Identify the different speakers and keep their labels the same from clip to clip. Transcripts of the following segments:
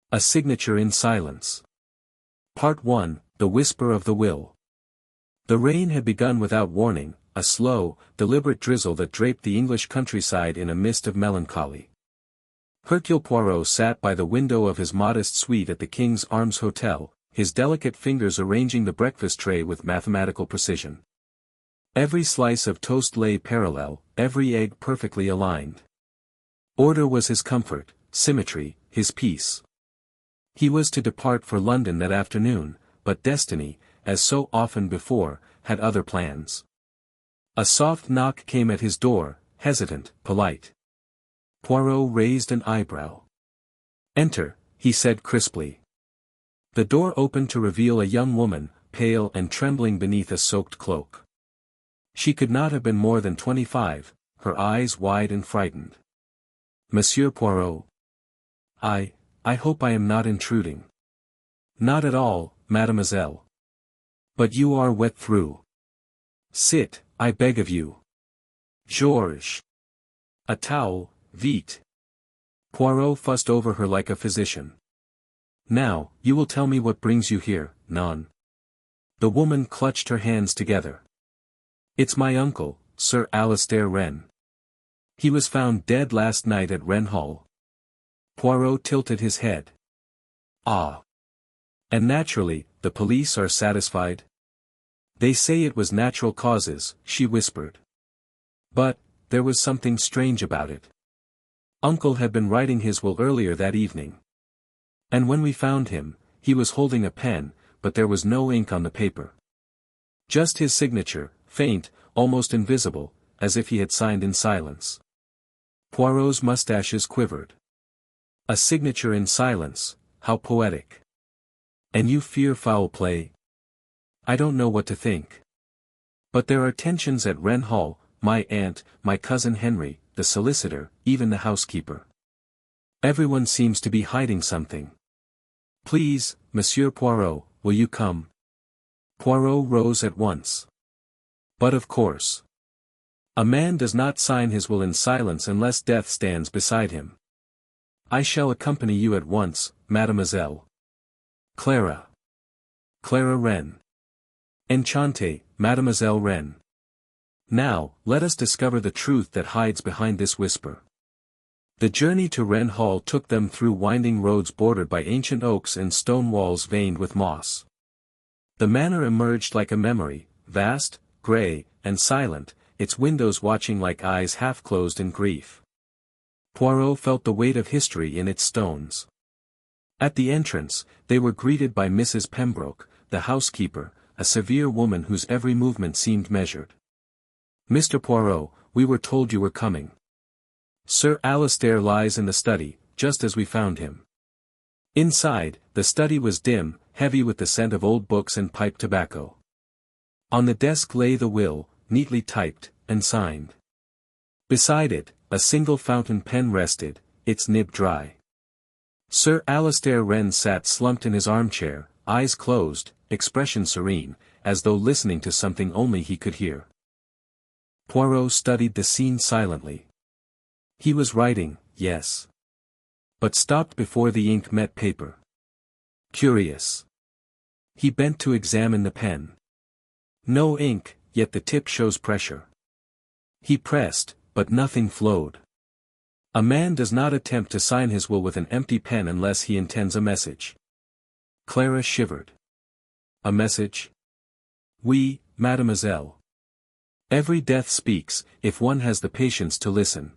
Speaker 1: A signature in silence. Part 1, The Whisper of the Will. The rain had begun without warning, a slow, deliberate drizzle that draped the English countryside in a mist of melancholy. Hercule Poirot sat by the window of his modest suite at the King's Arms Hotel, his delicate fingers arranging the breakfast tray with mathematical precision. Every slice of toast lay parallel, every egg perfectly aligned. Order was his comfort, symmetry, his peace. He was to depart for London that afternoon, but destiny, as so often before, had other plans. A soft knock came at his door, hesitant, polite. Poirot raised an eyebrow. "Enter," he said crisply. The door opened to reveal a young woman, pale and trembling beneath a soaked cloak. She could not have been more than 25, her eyes wide and frightened. "Monsieur Poirot. I hope I am not intruding." "Not at all, mademoiselle. But you are wet through. Sit, I beg of you. Georges. A towel, vite." Poirot fussed over her like a physician. "Now, you will tell me what brings you here, non." The woman clutched her hands together. "It's my uncle, Sir Alistair Wren. He was found dead last night at Wren Hall." Poirot tilted his head. "Ah. And naturally, the police are satisfied?" "They say it was natural causes," she whispered. "But, there was something strange about it. Uncle had been writing his will earlier that evening. And when we found him, he was holding a pen, but there was no ink on the paper. Just his signature, faint, almost invisible, as if he had signed in silence." Poirot's mustaches quivered. "A signature in silence, how poetic. And you fear foul play?" "I don't know what to think. But there are tensions at Wren Hall, my aunt, my cousin Henry, the solicitor, even the housekeeper. Everyone seems to be hiding something. Please, Monsieur Poirot, will you come?" Poirot rose at once. "But of course. A man does not sign his will in silence unless death stands beside him. I shall accompany you at once, mademoiselle. Clara. Clara Wren. Enchante, Mademoiselle Wren. Now, let us discover the truth that hides behind this whisper." The journey to Wren Hall took them through winding roads bordered by ancient oaks and stone walls veined with moss. The manor emerged like a memory, vast, grey, and silent, its windows watching like eyes half closed in grief. Poirot felt the weight of history in its stones. At the entrance, they were greeted by Mrs. Pembroke, the housekeeper, a severe woman whose every movement seemed measured. "Mr. Poirot, we were told you were coming. Sir Alistair lies in the study, just as we found him." Inside, the study was dim, heavy with the scent of old books and pipe tobacco. On the desk lay the will, neatly typed, and signed. Beside it, a single fountain pen rested, its nib dry. Sir Alistair Wren sat slumped in his armchair, eyes closed, expression serene, as though listening to something only he could hear. Poirot studied the scene silently. He was writing, yes. But stopped before the ink met paper. Curious. He bent to examine the pen. No ink, yet the tip shows pressure. He pressed, but nothing flowed. A man does not attempt to sign his will with an empty pen unless he intends a message. Clara shivered. "A message?" "Oui, mademoiselle. Every death speaks, if one has the patience to listen."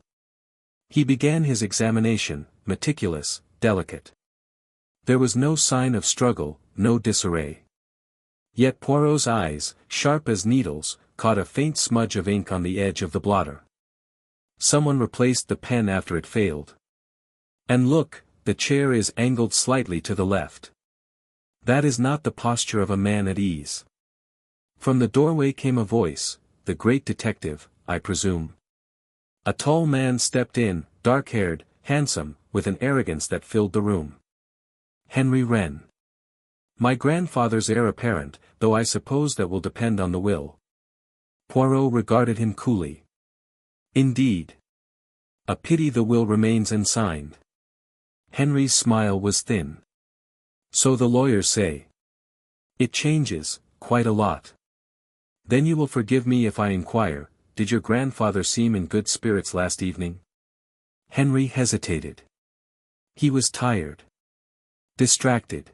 Speaker 1: He began his examination, meticulous, delicate. There was no sign of struggle, no disarray. Yet Poirot's eyes, sharp as needles, caught a faint smudge of ink on the edge of the blotter. Someone replaced the pen after it failed. "And look, the chair is angled slightly to the left. That is not the posture of a man at ease." From the doorway came a voice, "The great detective, I presume." A tall man stepped in, dark-haired, handsome, with an arrogance that filled the room. "Henry Wren. My grandfather's heir apparent, though I suppose that will depend on the will." Poirot regarded him coolly. "Indeed. A pity the will remains unsigned. Henry's smile was thin. So the lawyers say. It changes, quite a lot. Then you will forgive me if I inquire, did your grandfather seem in good spirits last evening? Henry hesitated. He was tired. Distracted.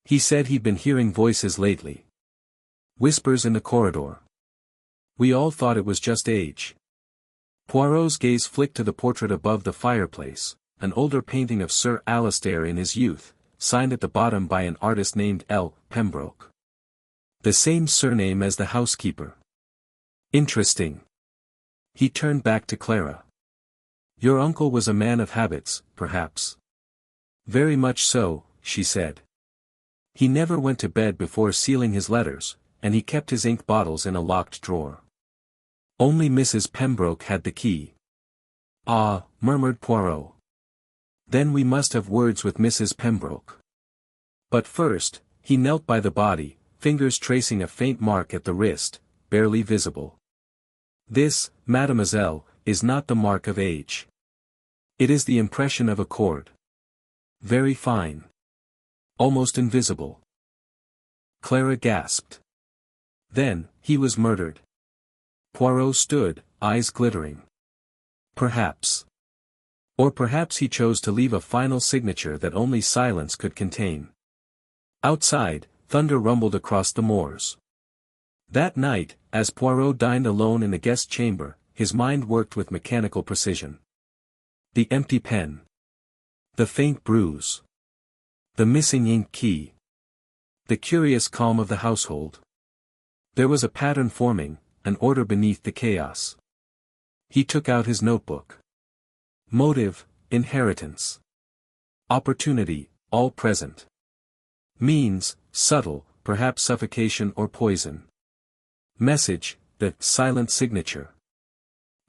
Speaker 1: He said he'd been hearing voices lately. Whispers in the corridor. We all thought it was just age. Poirot's gaze flicked to the portrait above the fireplace, an older painting of Sir Alistair in his youth, signed at the bottom by an artist named L. Pembroke. The same surname as the housekeeper. Interesting. He turned back to Clara. Your uncle was a man of habits, perhaps. Very much so, she said. He never went to bed before sealing his letters, and he kept his ink bottles in a locked drawer. Only Mrs. Pembroke had the key. Ah, murmured Poirot. Then we must have words with Mrs. Pembroke. But first, he knelt by the body, fingers tracing a faint mark at the wrist, barely visible. This, mademoiselle, is not the mark of age. It is the impression of a cord. Very fine. Almost invisible. Clara gasped. Then, he was murdered. Poirot stood, eyes glittering. Perhaps. Or perhaps he chose to leave a final signature that only silence could contain. Outside, thunder rumbled across the moors. That night, as Poirot dined alone in the guest chamber, his mind worked with mechanical precision. The empty pen. The faint bruise. The missing ink key. The curious calm of the household. There was a pattern forming, an order beneath the chaos. He took out his notebook. Motive, inheritance. Opportunity, all present. Means, subtle, perhaps suffocation or poison. Message, the silent signature.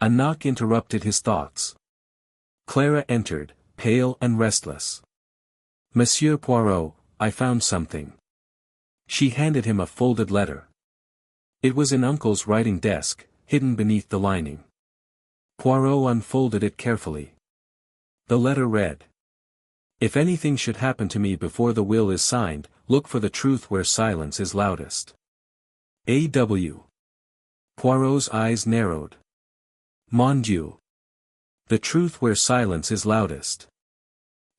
Speaker 1: A knock interrupted his thoughts. Clara entered, pale and restless. Monsieur Poirot, I found something. She handed him a folded letter. It was in Uncle's writing desk, hidden beneath the lining. Poirot unfolded it carefully. The letter read. If anything should happen to me before the will is signed, look for the truth where silence is loudest. A.W. Poirot's eyes narrowed. Mon Dieu. The truth where silence is loudest.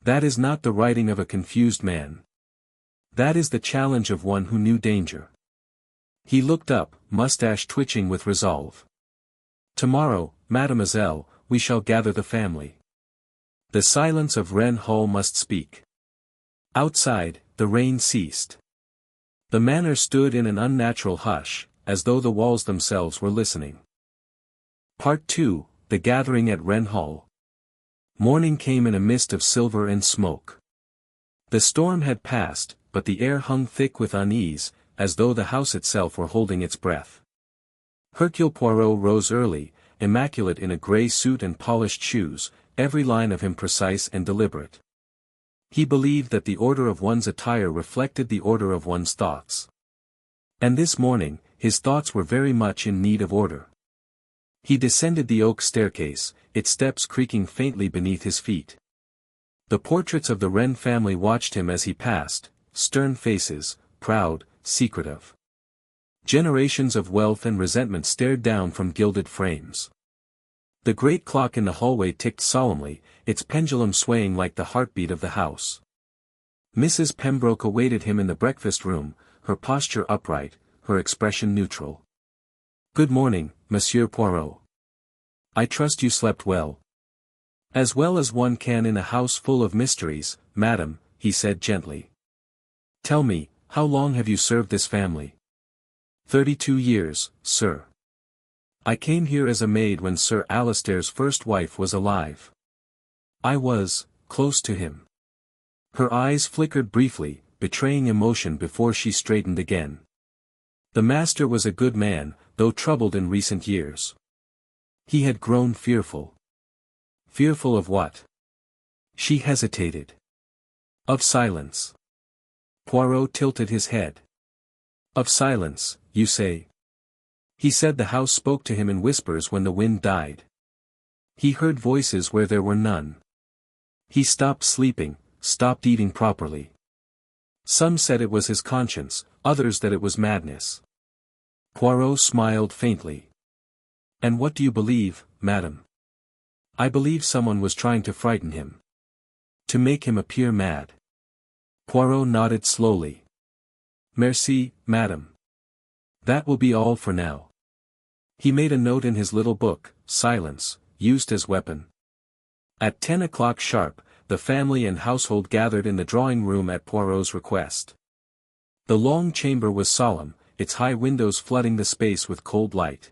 Speaker 1: That is not the writing of a confused man. That is the challenge of one who knew danger. He looked up, mustache twitching with resolve. Tomorrow, mademoiselle, we shall gather the family. The silence of Wren Hall must speak. Outside, the rain ceased. The manor stood in an unnatural hush, as though the walls themselves were listening. Part 2, The Gathering at Wren Hall. Morning came in a mist of silver and smoke. The storm had passed, but the air hung thick with unease, as though the house itself were holding its breath. Hercule Poirot rose early, immaculate in a grey suit and polished shoes, every line of him precise and deliberate. He believed that the order of one's attire reflected the order of one's thoughts. And this morning, his thoughts were very much in need of order. He descended the oak staircase, its steps creaking faintly beneath his feet. The portraits of the Wren family watched him as he passed, stern faces, proud, secretive. Generations of wealth and resentment stared down from gilded frames. The great clock in the hallway ticked solemnly, its pendulum swaying like the heartbeat of the house. Mrs. Pembroke awaited him in the breakfast room, her posture upright, her expression neutral. Good morning, Monsieur Poirot. I trust you slept well. As well as one can in a house full of mysteries, madam, he said gently. Tell me, how long have you served this family? 32 years, sir. I came here as a maid when Sir Alistair's first wife was alive. I was, close to him. Her eyes flickered briefly, betraying emotion before she straightened again. The master was a good man, though troubled in recent years. He had grown fearful. Fearful of what? She hesitated. Of silence. Poirot tilted his head. Of silence, you say? He said the house spoke to him in whispers when the wind died. He heard voices where there were none. He stopped sleeping, stopped eating properly. Some said it was his conscience, others that it was madness. Poirot smiled faintly. And what do you believe, madam? I believe someone was trying to frighten him. To make him appear mad. Poirot nodded slowly. Merci, madam. That will be all for now. He made a note in his little book, Silence, used as weapon. At 10 o'clock sharp, the family and household gathered in the drawing room at Poirot's request. The long chamber was solemn, its high windows flooding the space with cold light.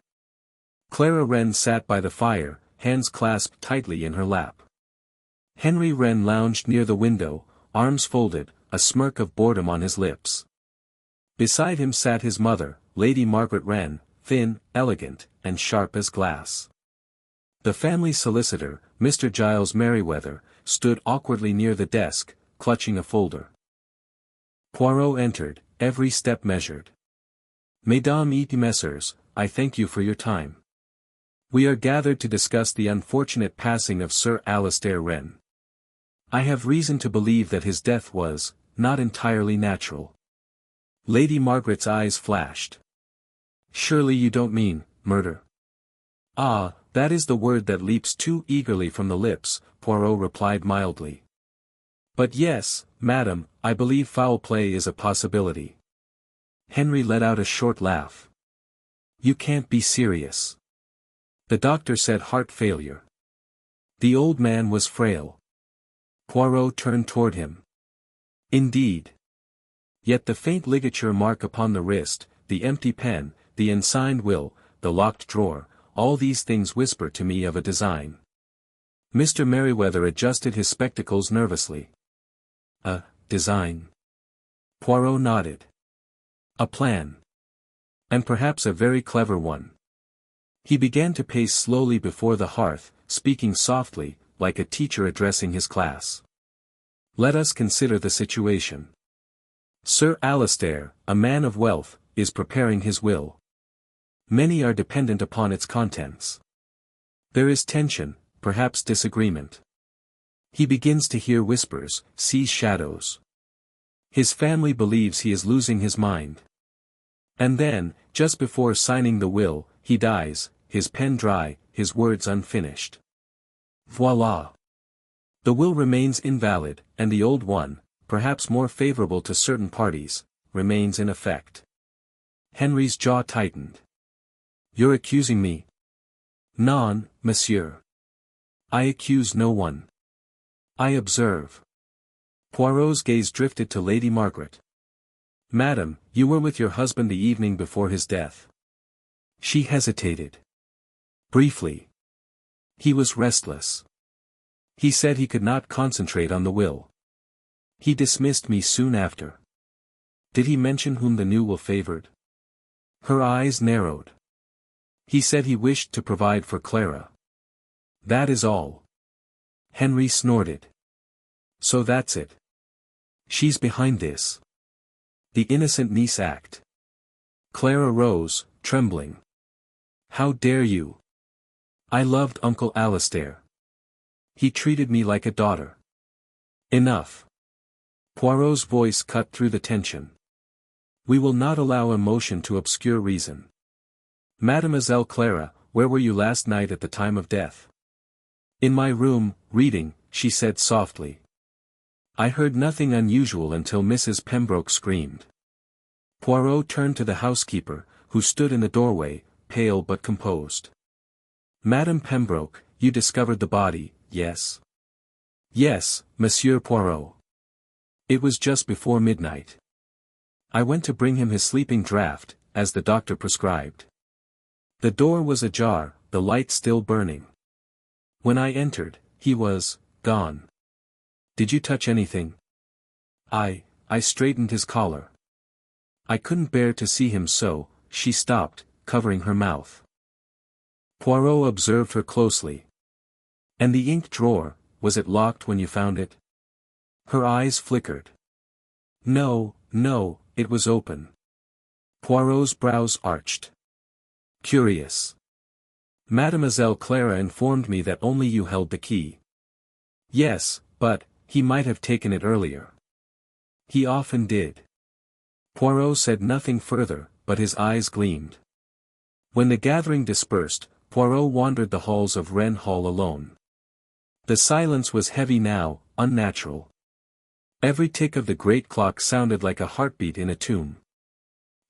Speaker 1: Clara Wren sat by the fire, hands clasped tightly in her lap. Henry Wren lounged near the window, arms folded, a smirk of boredom on his lips. Beside him sat his mother, Lady Margaret Wren, thin, elegant, and sharp as glass. The family solicitor, Mr. Giles Merryweather, stood awkwardly near the desk, clutching a folder. Poirot entered, every step measured. Mesdames et messieurs, I thank you for your time. We are gathered to discuss the unfortunate passing of Sir Alistair Wren. I have reason to believe that his death was, not entirely natural. Lady Margaret's eyes flashed. Surely you don't mean, murder? Ah, that is the word that leaps too eagerly from the lips, Poirot replied mildly. But yes, madam, I believe foul play is a possibility. Henry let out a short laugh. You can't be serious. The doctor said heart failure. The old man was frail. Poirot turned toward him. Indeed. Yet the faint ligature mark upon the wrist, the empty pen, the unsigned will, the locked drawer, all these things whisper to me of a design. Mr. Merryweather adjusted his spectacles nervously. A design. Poirot nodded. A plan. And perhaps a very clever one. He began to pace slowly before the hearth, speaking softly, like a teacher addressing his class. Let us consider the situation. Sir Alistair, a man of wealth, is preparing his will. Many are dependent upon its contents. There is tension, perhaps disagreement. He begins to hear whispers, sees shadows. His family believes he is losing his mind. And then, just before signing the will, he dies, his pen dry, his words unfinished. Voila! The will remains invalid, and the old one, perhaps more favorable to certain parties, remains in effect. Henry's jaw tightened. You're accusing me? Non, monsieur. I accuse no one. I observe. Poirot's gaze drifted to Lady Margaret. Madam, you were with your husband the evening before his death. She hesitated. Briefly. He was restless. He said he could not concentrate on the will. He dismissed me soon after. Did he mention whom the new will favored? Her eyes narrowed. He said he wished to provide for Clara. That is all. Henry snorted. So that's it. She's behind this. The innocent niece act. Clara rose, trembling. How dare you? I loved Uncle Alistair. He treated me like a daughter. Enough. Poirot's voice cut through the tension. We will not allow emotion to obscure reason. Mademoiselle Clara, where were you last night at the time of death? In my room, reading, she said softly. I heard nothing unusual until Mrs. Pembroke screamed. Poirot turned to the housekeeper, who stood in the doorway, pale but composed. Madame Pembroke, you discovered the body, yes? Yes, Monsieur Poirot. It was just before midnight. I went to bring him his sleeping draught, as the doctor prescribed. The door was ajar, the light still burning. When I entered, he was gone. Did you touch anything? I straightened his collar. I couldn't bear to see him so. She stopped, covering her mouth. Poirot observed her closely. And the ink drawer, was it locked when you found it? Her eyes flickered. No, it was open. Poirot's brows arched. Curious. Mademoiselle Clara informed me that only you held the key. Yes, But, he might have taken it earlier. He often did. Poirot said nothing further, but his eyes gleamed. When the gathering dispersed, Poirot wandered the halls of Wren Hall alone. The silence was heavy now, unnatural. Every tick of the great clock sounded like a heartbeat in a tomb.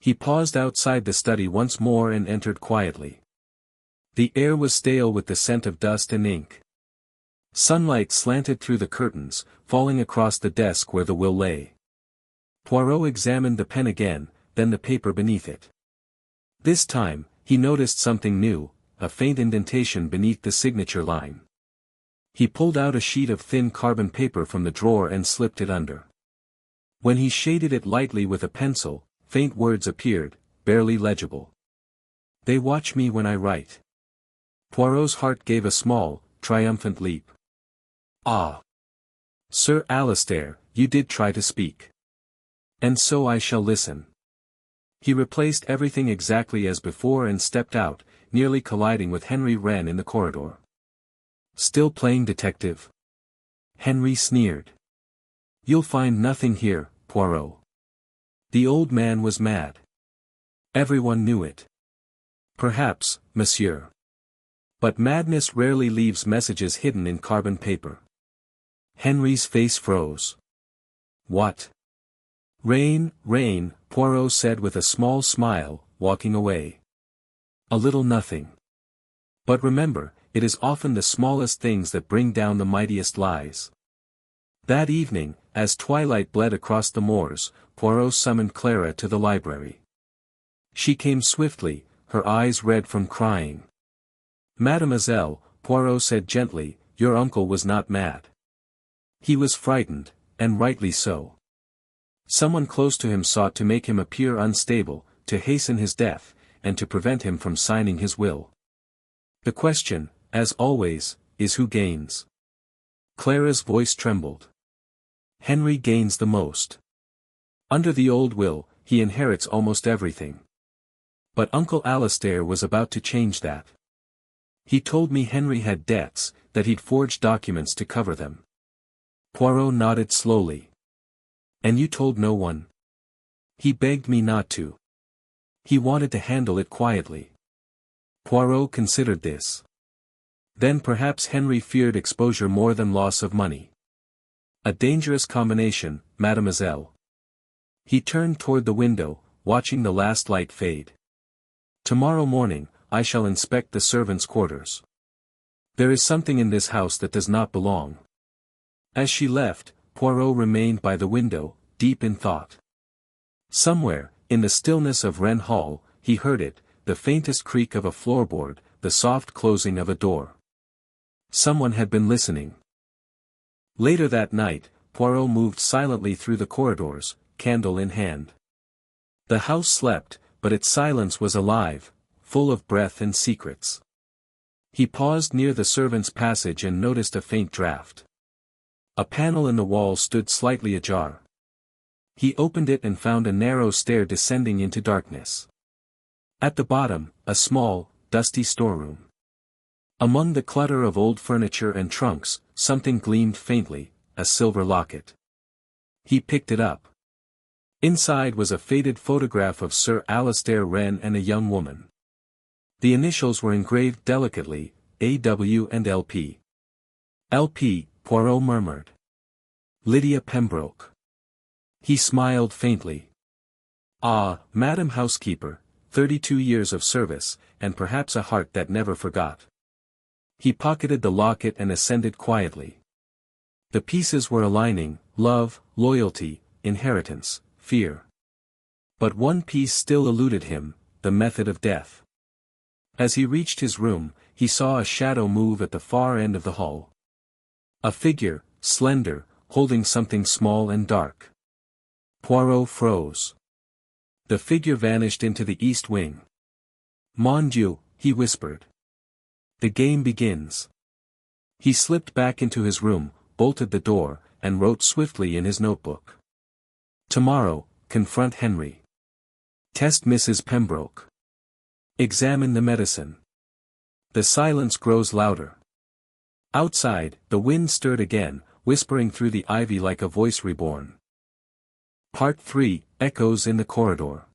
Speaker 1: He paused outside the study once more and entered quietly. The air was stale with the scent of dust and ink. Sunlight slanted through the curtains, falling across the desk where the will lay. Poirot examined the pen again, then the paper beneath it. This time, he noticed something new, a faint indentation beneath the signature line. He pulled out a sheet of thin carbon paper from the drawer and slipped it under. When he shaded it lightly with a pencil, faint words appeared, barely legible. "They watch me when I write." Poirot's heart gave a small, triumphant leap. "Ah! Sir Alistair, you did try to speak. And so I shall listen." He replaced everything exactly as before and stepped out, nearly colliding with Henry Wren in the corridor. "Still playing detective?" Henry sneered. "You'll find nothing here, Poirot." The old man was mad. Everyone knew it. "Perhaps, monsieur. But madness rarely leaves messages hidden in carbon paper." Henry's face froze. "What?" "Rain, Poirot said with a small smile, walking away. "A little nothing. But remember, it is often the smallest things that bring down the mightiest lies." That evening, as twilight bled across the moors, Poirot summoned Clara to the library. She came swiftly, her eyes red from crying. "Mademoiselle," Poirot said gently, "your uncle was not mad. He was frightened, and rightly so. Someone close to him sought to make him appear unstable, to hasten his death, and to prevent him from signing his will. The question, as always, is who gains?" Clara's voice trembled. "Henry gains the most. Under the old will, he inherits almost everything. But Uncle Alistair was about to change that. He told me Henry had debts, that he'd forged documents to cover them." Poirot nodded slowly. "And you told no one?" "He begged me not to. He wanted to handle it quietly." Poirot considered this. Then perhaps Henry feared exposure more than loss of money. "A dangerous combination, mademoiselle." He turned toward the window, watching the last light fade. "Tomorrow morning, I shall inspect the servants' quarters. There is something in this house that does not belong." As she left, Poirot remained by the window, deep in thought. Somewhere, in the stillness of Wren Hall, he heard it, the faintest creak of a floorboard, the soft closing of a door. Someone had been listening. Later that night, Poirot moved silently through the corridors, candle in hand. The house slept, but its silence was alive, full of breath and secrets. He paused near the servants' passage and noticed a faint draft. A panel in the wall stood slightly ajar. He opened it and found a narrow stair descending into darkness. At the bottom, a small, dusty storeroom. Among the clutter of old furniture and trunks, something gleamed faintly, a silver locket. He picked it up. Inside was a faded photograph of Sir Alistair Wren and a young woman. The initials were engraved delicately, A.W. and L.P. "L.P., Poirot murmured. "Lydia Pembroke." He smiled faintly. "Ah, Madam Housekeeper, 32 years of service, and perhaps a heart that never forgot." He pocketed the locket and ascended quietly. The pieces were aligning, love, loyalty, inheritance, fear. But one piece still eluded him, the method of death. As he reached his room, he saw a shadow move at the far end of the hall. A figure, slender, holding something small and dark. Poirot froze. The figure vanished into the east wing. "Mon Dieu," he whispered. "The game begins." He slipped back into his room, bolted the door, and wrote swiftly in his notebook. "Tomorrow, confront Henry. Test Mrs. Pembroke. Examine the medicine." The silence grows louder. Outside, the wind stirred again, whispering through the ivy like a voice reborn. Part 3, Echoes in the Corridor.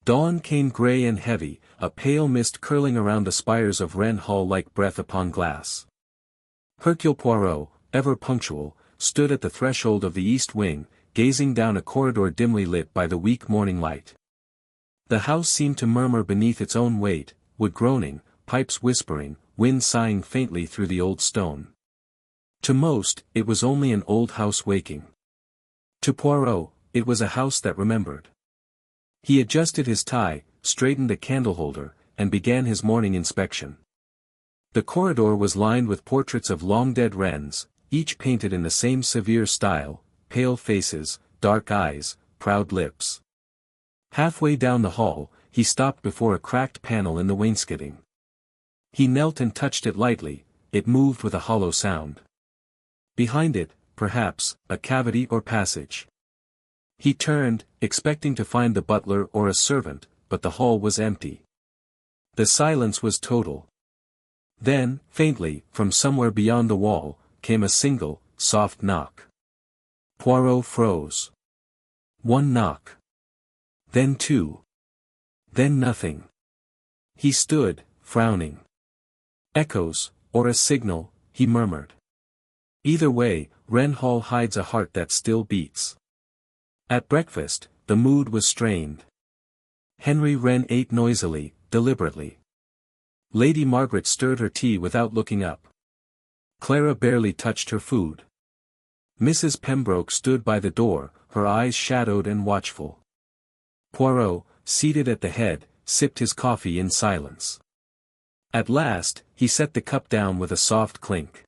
Speaker 1: Dawn came grey and heavy, a pale mist curling around the spires of Wren Hall like breath upon glass. Hercule Poirot, ever punctual, stood at the threshold of the east wing, gazing down a corridor dimly lit by the weak morning light. The house seemed to murmur beneath its own weight, wood groaning, pipes whispering, wind sighing faintly through the old stone. To most, it was only an old house waking. To Poirot, it was a house that remembered. He adjusted his tie, straightened the candleholder, and began his morning inspection. The corridor was lined with portraits of long-dead Wrens, each painted in the same severe style, pale faces, dark eyes, proud lips. Halfway down the hall, he stopped before a cracked panel in the wainscoting. He knelt and touched it lightly, it moved with a hollow sound. Behind it, perhaps, a cavity or passage. He turned, expecting to find the butler or a servant, but the hall was empty. The silence was total. Then, faintly, from somewhere beyond the wall, came a single, soft knock. Poirot froze. One knock. Then two. Then nothing. He stood, frowning. Echoes, or a signal, he murmured. Either way, Wren Hall hides a heart that still beats. At breakfast, the mood was strained. Henry Wren ate noisily, deliberately. Lady Margaret stirred her tea without looking up. Clara barely touched her food. Mrs. Pembroke stood by the door, her eyes shadowed and watchful. Poirot, seated at the head, sipped his coffee in silence. At last, he set the cup down with a soft clink.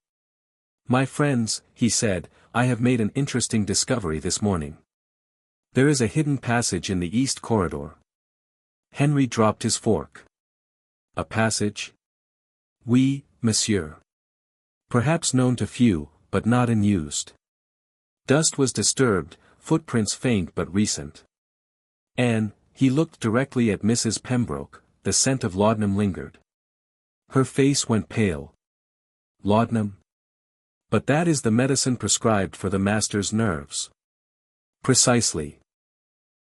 Speaker 1: "My friends," he said, "I have made an interesting discovery this morning. There is a hidden passage in the east corridor." Henry dropped his fork. "A passage?" "Oui, monsieur. Perhaps known to few, but not unused. Dust was disturbed, footprints faint but recent. And," he looked directly at Mrs. Pembroke, the scent of laudanum lingered. Her face went pale. "Laudanum? But that is the medicine prescribed for the master's nerves." "Precisely.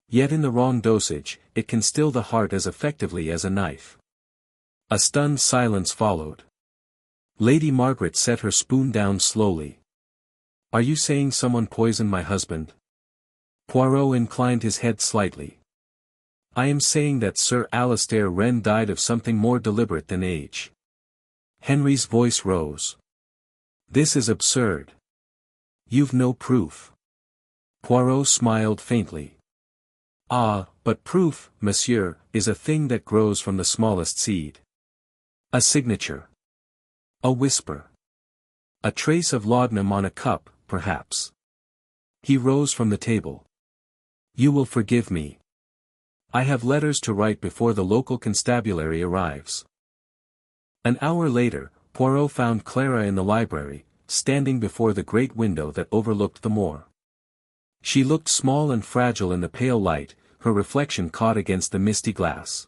Speaker 1: Yet in the wrong dosage, it can still the heart as effectively as a knife." A stunned silence followed. Lady Margaret set her spoon down slowly. "Are you saying someone poisoned my husband?" Poirot inclined his head slightly. "I am saying that Sir Alistair Wren died of something more deliberate than age." Henry's voice rose. "This is absurd. You've no proof." Poirot smiled faintly. "Ah, but proof, monsieur, is a thing that grows from the smallest seed. A signature. A whisper. A trace of laudanum on a cup, perhaps." He rose from the table. "You will forgive me. I have letters to write before the local constabulary arrives." An hour later, Poirot found Clara in the library, standing before the great window that overlooked the moor. She looked small and fragile in the pale light, her reflection caught against the misty glass.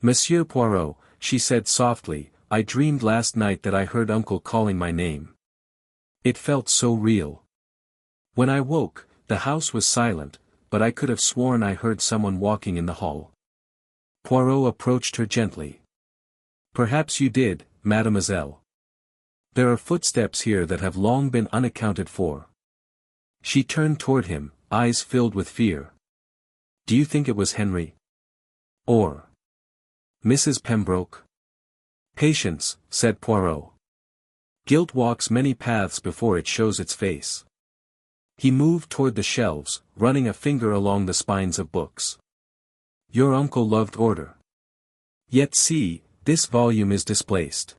Speaker 1: "Monsieur Poirot," she said softly, "I dreamed last night that I heard Uncle calling my name. It felt so real. When I woke, the house was silent, but I could have sworn I heard someone walking in the hall." Poirot approached her gently. "Perhaps you did, mademoiselle. There are footsteps here that have long been unaccounted for." She turned toward him, eyes filled with fear. "Do you think it was Henry? Or Mrs. Pembroke?" "Patience," said Poirot. "Guilt walks many paths before it shows its face." He moved toward the shelves, running a finger along the spines of books. "Your uncle loved order. Yet see, this volume is displaced."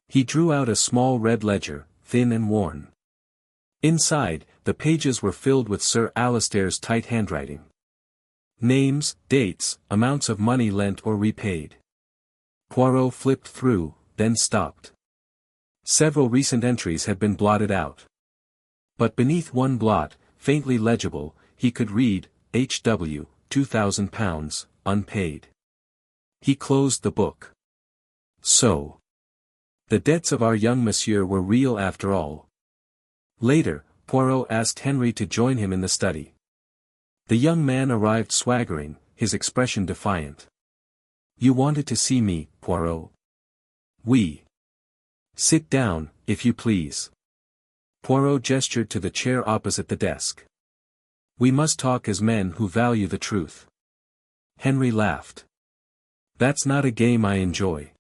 Speaker 1: He drew out a small red ledger, thin and worn. Inside, the pages were filled with Sir Alistair's tight handwriting. Names, dates, amounts of money lent or repaid. Poirot flipped through, then stopped. Several recent entries had been blotted out. But beneath one blot, faintly legible, he could read, H.W., £2,000, unpaid. He closed the book. So. The debts of our young monsieur were real after all. Later, Poirot asked Henry to join him in the study. The young man arrived swaggering, his expression defiant. "You wanted to see me, Poirot?" "Oui. Sit down, if you please." Poirot gestured to the chair opposite the desk. "We must talk as men who value the truth." Henry laughed. "That's not a game I enjoy."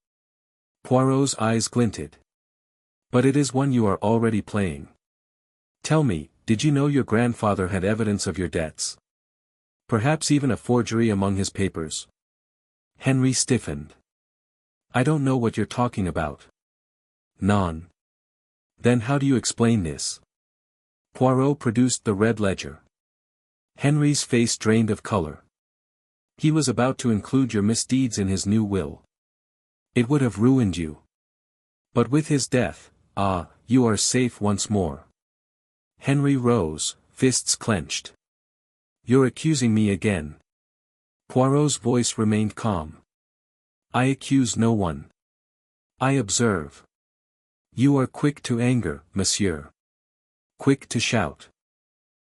Speaker 1: Poirot's eyes glinted. "But it is one you are already playing. Tell me, did you know your grandfather had evidence of your debts? Perhaps even a forgery among his papers?" Henry stiffened. "I don't know what you're talking about." "None. Then how do you explain this?" Poirot produced the red ledger. Henry's face drained of color. "He was about to include your misdeeds in his new will. It would have ruined you. But with his death, you are safe once more." Henry rose, fists clenched. "You're accusing me again." Poirot's voice remained calm. "I accuse no one. I observe. You are quick to anger, monsieur. Quick to shout.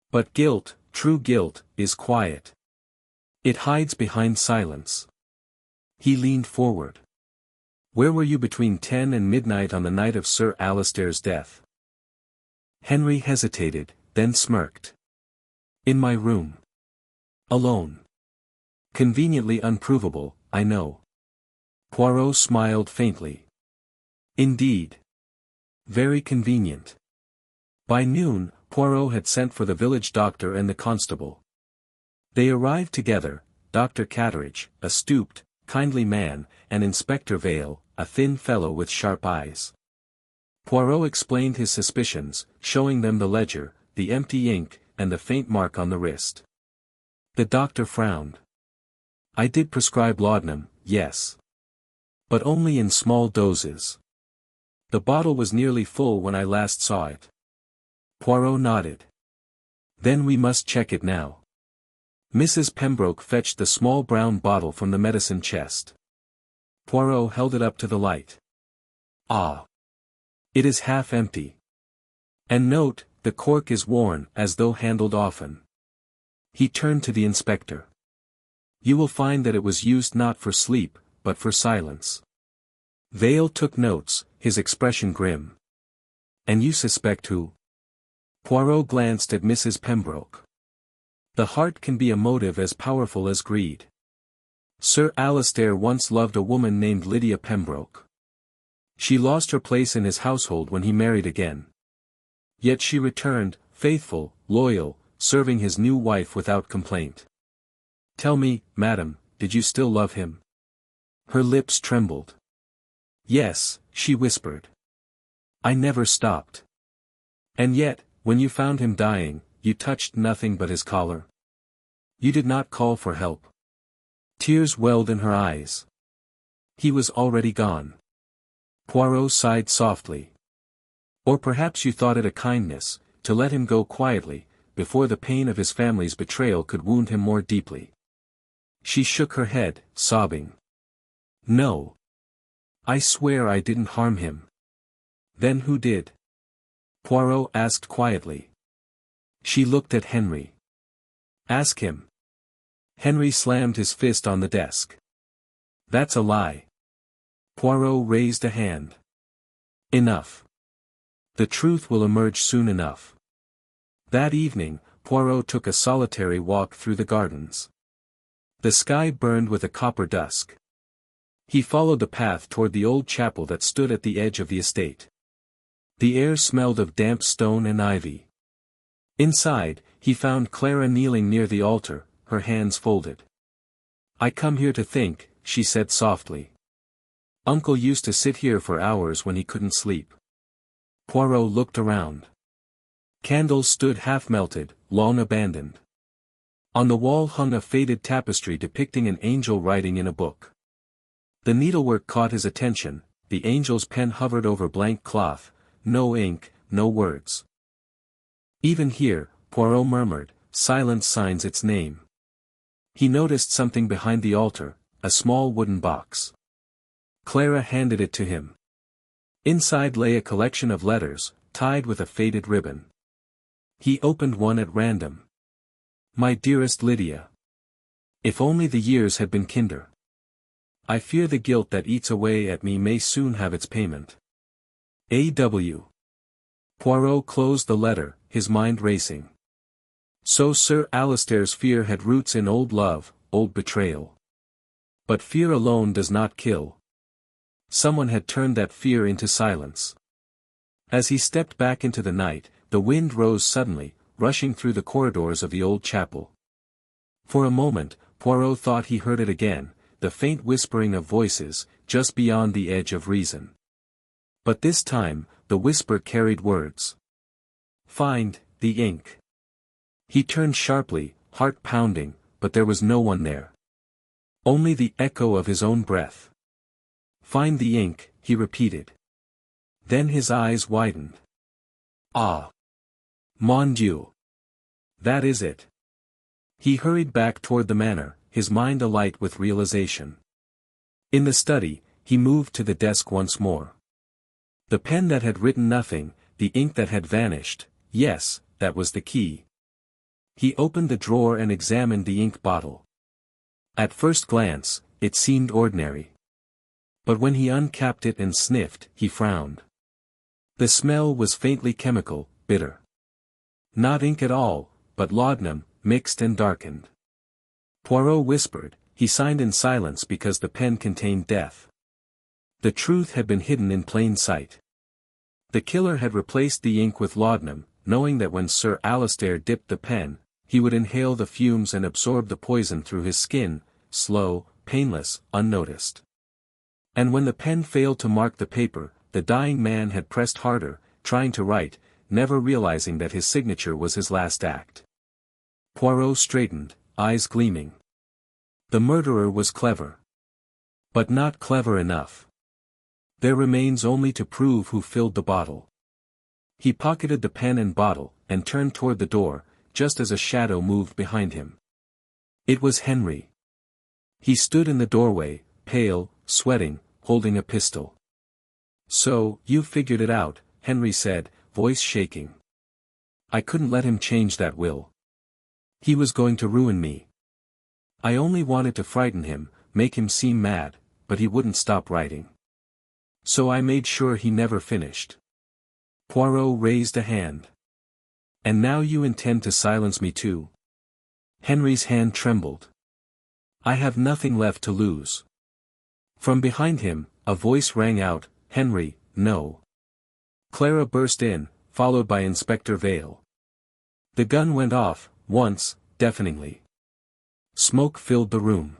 Speaker 1: But guilt, true guilt, is quiet. It hides behind silence." He leaned forward. "Where were you between 10 and midnight on the night of Sir Alistair's death?" Henry hesitated, then smirked. "In my room. Alone. Conveniently unprovable, I know." Poirot smiled faintly. "Indeed. Very convenient." By noon, Poirot had sent for the village doctor and the constable. They arrived together, Dr. Catteridge, a stooped, kindly man, and Inspector Vale, a thin fellow with sharp eyes. Poirot explained his suspicions, showing them the ledger, the empty ink, and the faint mark on the wrist. The doctor frowned. "I did prescribe laudanum, yes. But only in small doses. The bottle was nearly full when I last saw it." Poirot nodded. "Then we must check it now." Mrs. Pembroke fetched the small brown bottle from the medicine chest. Poirot held it up to the light. "Ah! It is half empty. And note, the cork is worn, as though handled often." He turned to the inspector. "You will find that it was used not for sleep, but for silence." Vale took notes, his expression grim. "And you suspect who?" Poirot glanced at Mrs. Pembroke. "The heart can be a motive as powerful as greed. Sir Alistair once loved a woman named Lydia Pembroke. She lost her place in his household when he married again. Yet she returned, faithful, loyal, serving his new wife without complaint. Tell me, madam, did you still love him?" Her lips trembled. "Yes," she whispered. "I never stopped." "And yet, when you found him dying, you touched nothing but his collar? You did not call for help?" Tears welled in her eyes. "He was already gone." Poirot sighed softly. "Or perhaps you thought it a kindness, to let him go quietly, before the pain of his family's betrayal could wound him more deeply." She shook her head, sobbing. "No. I swear I didn't harm him." "Then who did?" Poirot asked quietly. She looked at Henry. "Ask him." Henry slammed his fist on the desk. "That's a lie." Poirot raised a hand. "Enough. The truth will emerge soon enough." That evening, Poirot took a solitary walk through the gardens. The sky burned with a copper dusk. He followed the path toward the old chapel that stood at the edge of the estate. The air smelled of damp stone and ivy. Inside, he found Clara kneeling near the altar, her hands folded. "I come here to think," she said softly. "Uncle used to sit here for hours when he couldn't sleep." Poirot looked around. Candles stood half-melted, long abandoned. On the wall hung a faded tapestry depicting an angel writing in a book. The needlework caught his attention, the angel's pen hovered over blank cloth, no ink, no words. "Even here," Poirot murmured, "silence signs its name." He noticed something behind the altar, a small wooden box. Clara handed it to him. Inside lay a collection of letters, tied with a faded ribbon. He opened one at random. My dearest Lydia. If only the years had been kinder. I fear the guilt that eats away at me may soon have its payment. A.W. Poirot closed the letter, his mind racing. So Sir Alistair's fear had roots in old love, old betrayal. But fear alone does not kill. Someone had turned that fear into silence. As he stepped back into the night, the wind rose suddenly, rushing through the corridors of the old chapel. For a moment, Poirot thought he heard it again, the faint whispering of voices, just beyond the edge of reason. But this time, the whisper carried words. Find the ink. He turned sharply, heart pounding, but there was no one there. Only the echo of his own breath. Find the ink, he repeated. Then his eyes widened. Ah! Mon Dieu! That is it. He hurried back toward the manor, his mind alight with realization. In the study, he moved to the desk once more. The pen that had written nothing, the ink that had vanished, yes, that was the key. He opened the drawer and examined the ink bottle. At first glance, it seemed ordinary. But when he uncapped it and sniffed, he frowned. The smell was faintly chemical, bitter. Not ink at all, but laudanum, mixed and darkened. Poirot whispered, he signed in silence because the pen contained death. The truth had been hidden in plain sight. The killer had replaced the ink with laudanum, knowing that when Sir Alistair dipped the pen, he would inhale the fumes and absorb the poison through his skin, slow, painless, unnoticed. And when the pen failed to mark the paper, the dying man had pressed harder, trying to write, never realizing that his signature was his last act. Poirot straightened, eyes gleaming. The murderer was clever. But not clever enough. There remains only to prove who filled the bottle. He pocketed the pen and bottle, and turned toward the door, just as a shadow moved behind him. It was Henry. He stood in the doorway, pale, sweating, holding a pistol. So, you've figured it out, Henry said, voice shaking. I couldn't let him change that will. He was going to ruin me. I only wanted to frighten him, make him seem mad, but he wouldn't stop writing. So I made sure he never finished. Poirot raised a hand. And now you intend to silence me too? Henry's hand trembled. I have nothing left to lose. From behind him, a voice rang out, Henry, no. Clara burst in, followed by Inspector Vale. The gun went off, once, deafeningly. Smoke filled the room.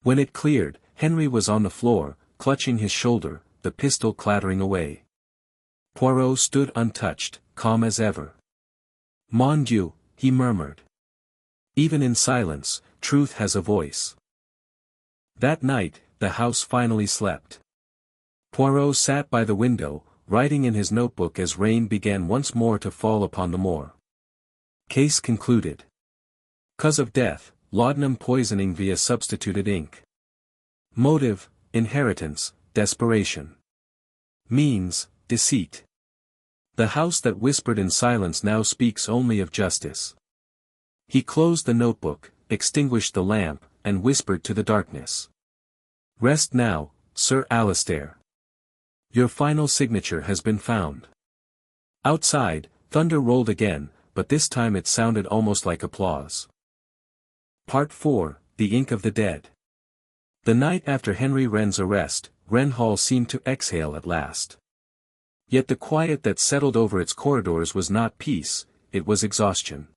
Speaker 1: When it cleared, Henry was on the floor, clutching his shoulder, the pistol clattering away. Poirot stood untouched, calm as ever. Mon Dieu, he murmured. Even in silence, truth has a voice. That night, the house finally slept. Poirot sat by the window, writing in his notebook as rain began once more to fall upon the moor. Case concluded. Cause of death, laudanum poisoning via substituted ink. Motive, inheritance, desperation. Means, deceit. The house that whispered in silence now speaks only of justice. He closed the notebook, extinguished the lamp, and whispered to the darkness. Rest now, Sir Alistair. Your final signature has been found. Outside, thunder rolled again, but this time it sounded almost like applause. Part 4, The Ink of the Dead. The night after Henry Wren's arrest, Wren Hall seemed to exhale at last. Yet the quiet that settled over its corridors was not peace, it was exhaustion.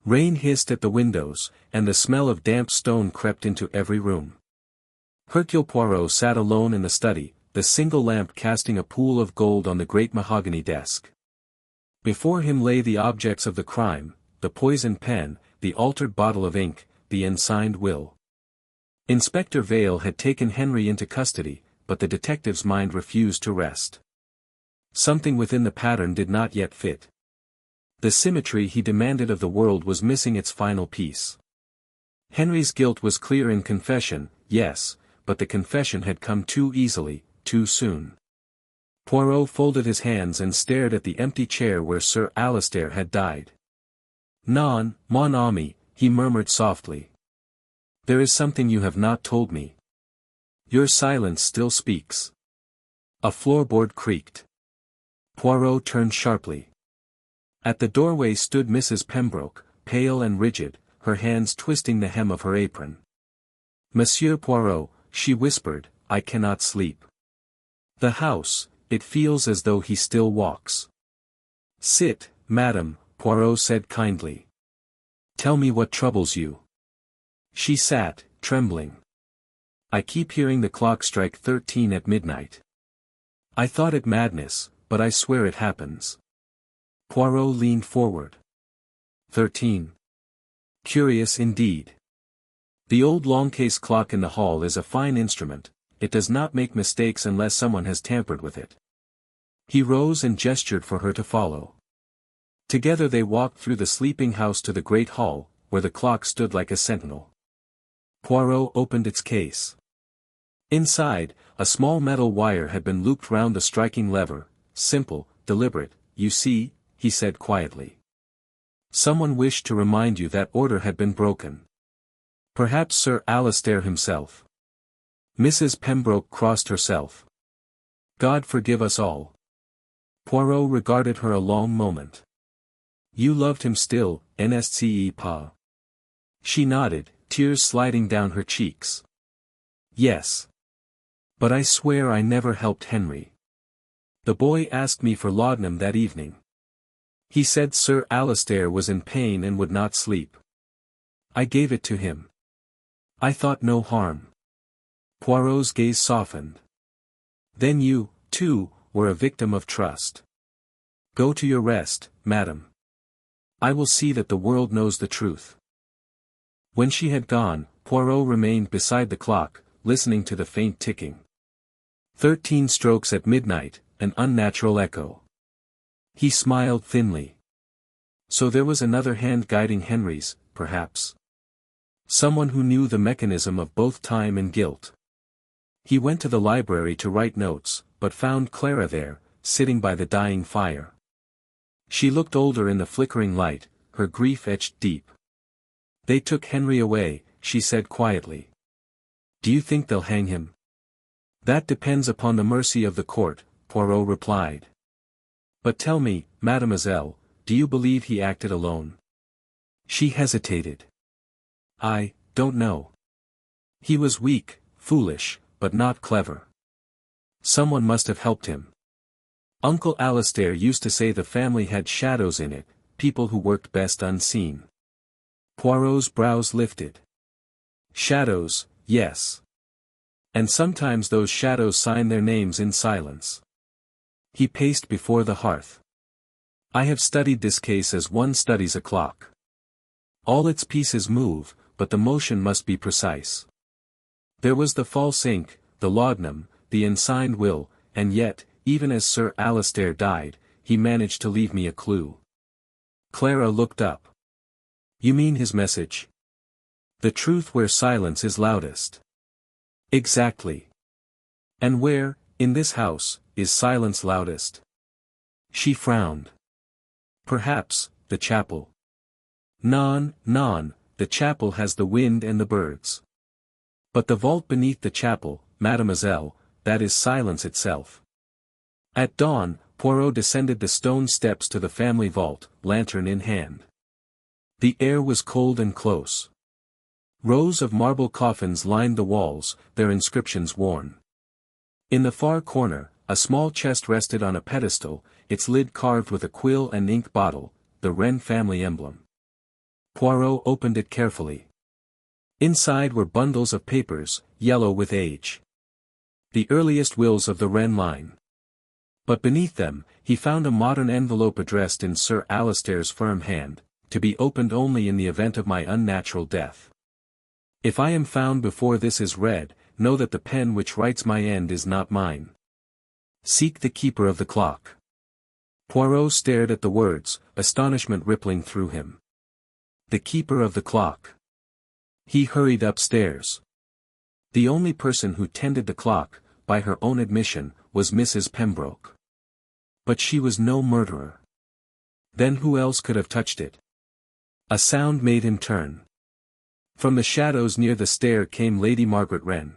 Speaker 1: Rain hissed at the windows, and the smell of damp stone crept into every room. Hercule Poirot sat alone in the study, the single lamp casting a pool of gold on the great mahogany desk. Before him lay the objects of the crime, the poisoned pen, the altered bottle of ink, the unsigned will. Inspector Vale had taken Henry into custody, but the detective's mind refused to rest. Something within the pattern did not yet fit. The symmetry he demanded of the world was missing its final piece. Henry's guilt was clear in confession, yes, but the confession had come too easily, too soon. Poirot folded his hands and stared at the empty chair where Sir Alistair had died. "Non, mon ami," he murmured softly. "There is something you have not told me. Your silence still speaks." A floorboard creaked. Poirot turned sharply. At the doorway stood Mrs. Pembroke, pale and rigid, her hands twisting the hem of her apron. "Monsieur Poirot," she whispered, "I cannot sleep. The house, it feels as though he still walks." "Sit, madam," Poirot said kindly. "Tell me what troubles you." She sat, trembling. "I keep hearing the clock strike 13 at midnight. I thought it madness, but I swear it happens." Poirot leaned forward. 13. Curious indeed. The old long-case clock in the hall is a fine instrument, it does not make mistakes unless someone has tampered with it. He rose and gestured for her to follow. Together they walked through the sleeping house to the great hall, where the clock stood like a sentinel. Poirot opened its case. Inside, a small metal wire had been looped round the striking lever, simple, deliberate, "You see," he said quietly. "Someone wished to remind you that order had been broken. Perhaps Sir Alistair himself." Mrs. Pembroke crossed herself. "God forgive us all." Poirot regarded her a long moment. "You loved him still, n'est-ce pas?" She nodded, tears sliding down her cheeks. "Yes. But I swear I never helped Henry. The boy asked me for laudanum that evening. He said Sir Alistair was in pain and would not sleep. I gave it to him. I thought no harm." Poirot's gaze softened. "Then you, too, were a victim of trust. Go to your rest, madam. I will see that the world knows the truth." When she had gone, Poirot remained beside the clock, listening to the faint ticking. 13 strokes at midnight, an unnatural echo. He smiled thinly. So there was another hand guiding Henry's, perhaps. Someone who knew the mechanism of both time and guilt. He went to the library to write notes, but found Clara there, sitting by the dying fire. She looked older in the flickering light, her grief etched deep. "They took Henry away," she said quietly. "Do you think they'll hang him?" "That depends upon the mercy of the court," Poirot replied. "But tell me, mademoiselle, do you believe he acted alone?" She hesitated. "I don't know. He was weak, foolish, but not clever. Someone must have helped him. Uncle Alistair used to say the family had shadows in it, people who worked best unseen." Poirot's brows lifted. "Shadows, yes. And sometimes those shadows sign their names in silence." He paced before the hearth. "I have studied this case as one studies a clock. All its pieces move, but the motion must be precise. There was the false ink, the laudanum, the unsigned will, and yet, even as Sir Alistair died, he managed to leave me a clue." Clara looked up. "You mean his message? The truth where silence is loudest." "Exactly. And where, in this house, is silence loudest?" She frowned. "Perhaps, the chapel." Non, the chapel has the wind and the birds. But the vault beneath the chapel, mademoiselle, that is silence itself." At dawn, Poirot descended the stone steps to the family vault, lantern in hand. The air was cold and close. Rows of marble coffins lined the walls, their inscriptions worn. In the far corner, a small chest rested on a pedestal, its lid carved with a quill and ink bottle, the Wren family emblem. Poirot opened it carefully. Inside were bundles of papers, yellow with age. The earliest wills of the Wren line. But beneath them, he found a modern envelope addressed in Sir Alistair's firm hand, to be opened only in the event of my unnatural death. If I am found before this is read, know that the pen which writes my end is not mine. Seek the keeper of the clock. Poirot stared at the words, astonishment rippling through him. The keeper of the clock. He hurried upstairs. The only person who tended the clock, by her own admission, was Mrs. Pembroke. But she was no murderer. Then who else could have touched it? A sound made him turn. From the shadows near the stair came Lady Margaret Wren.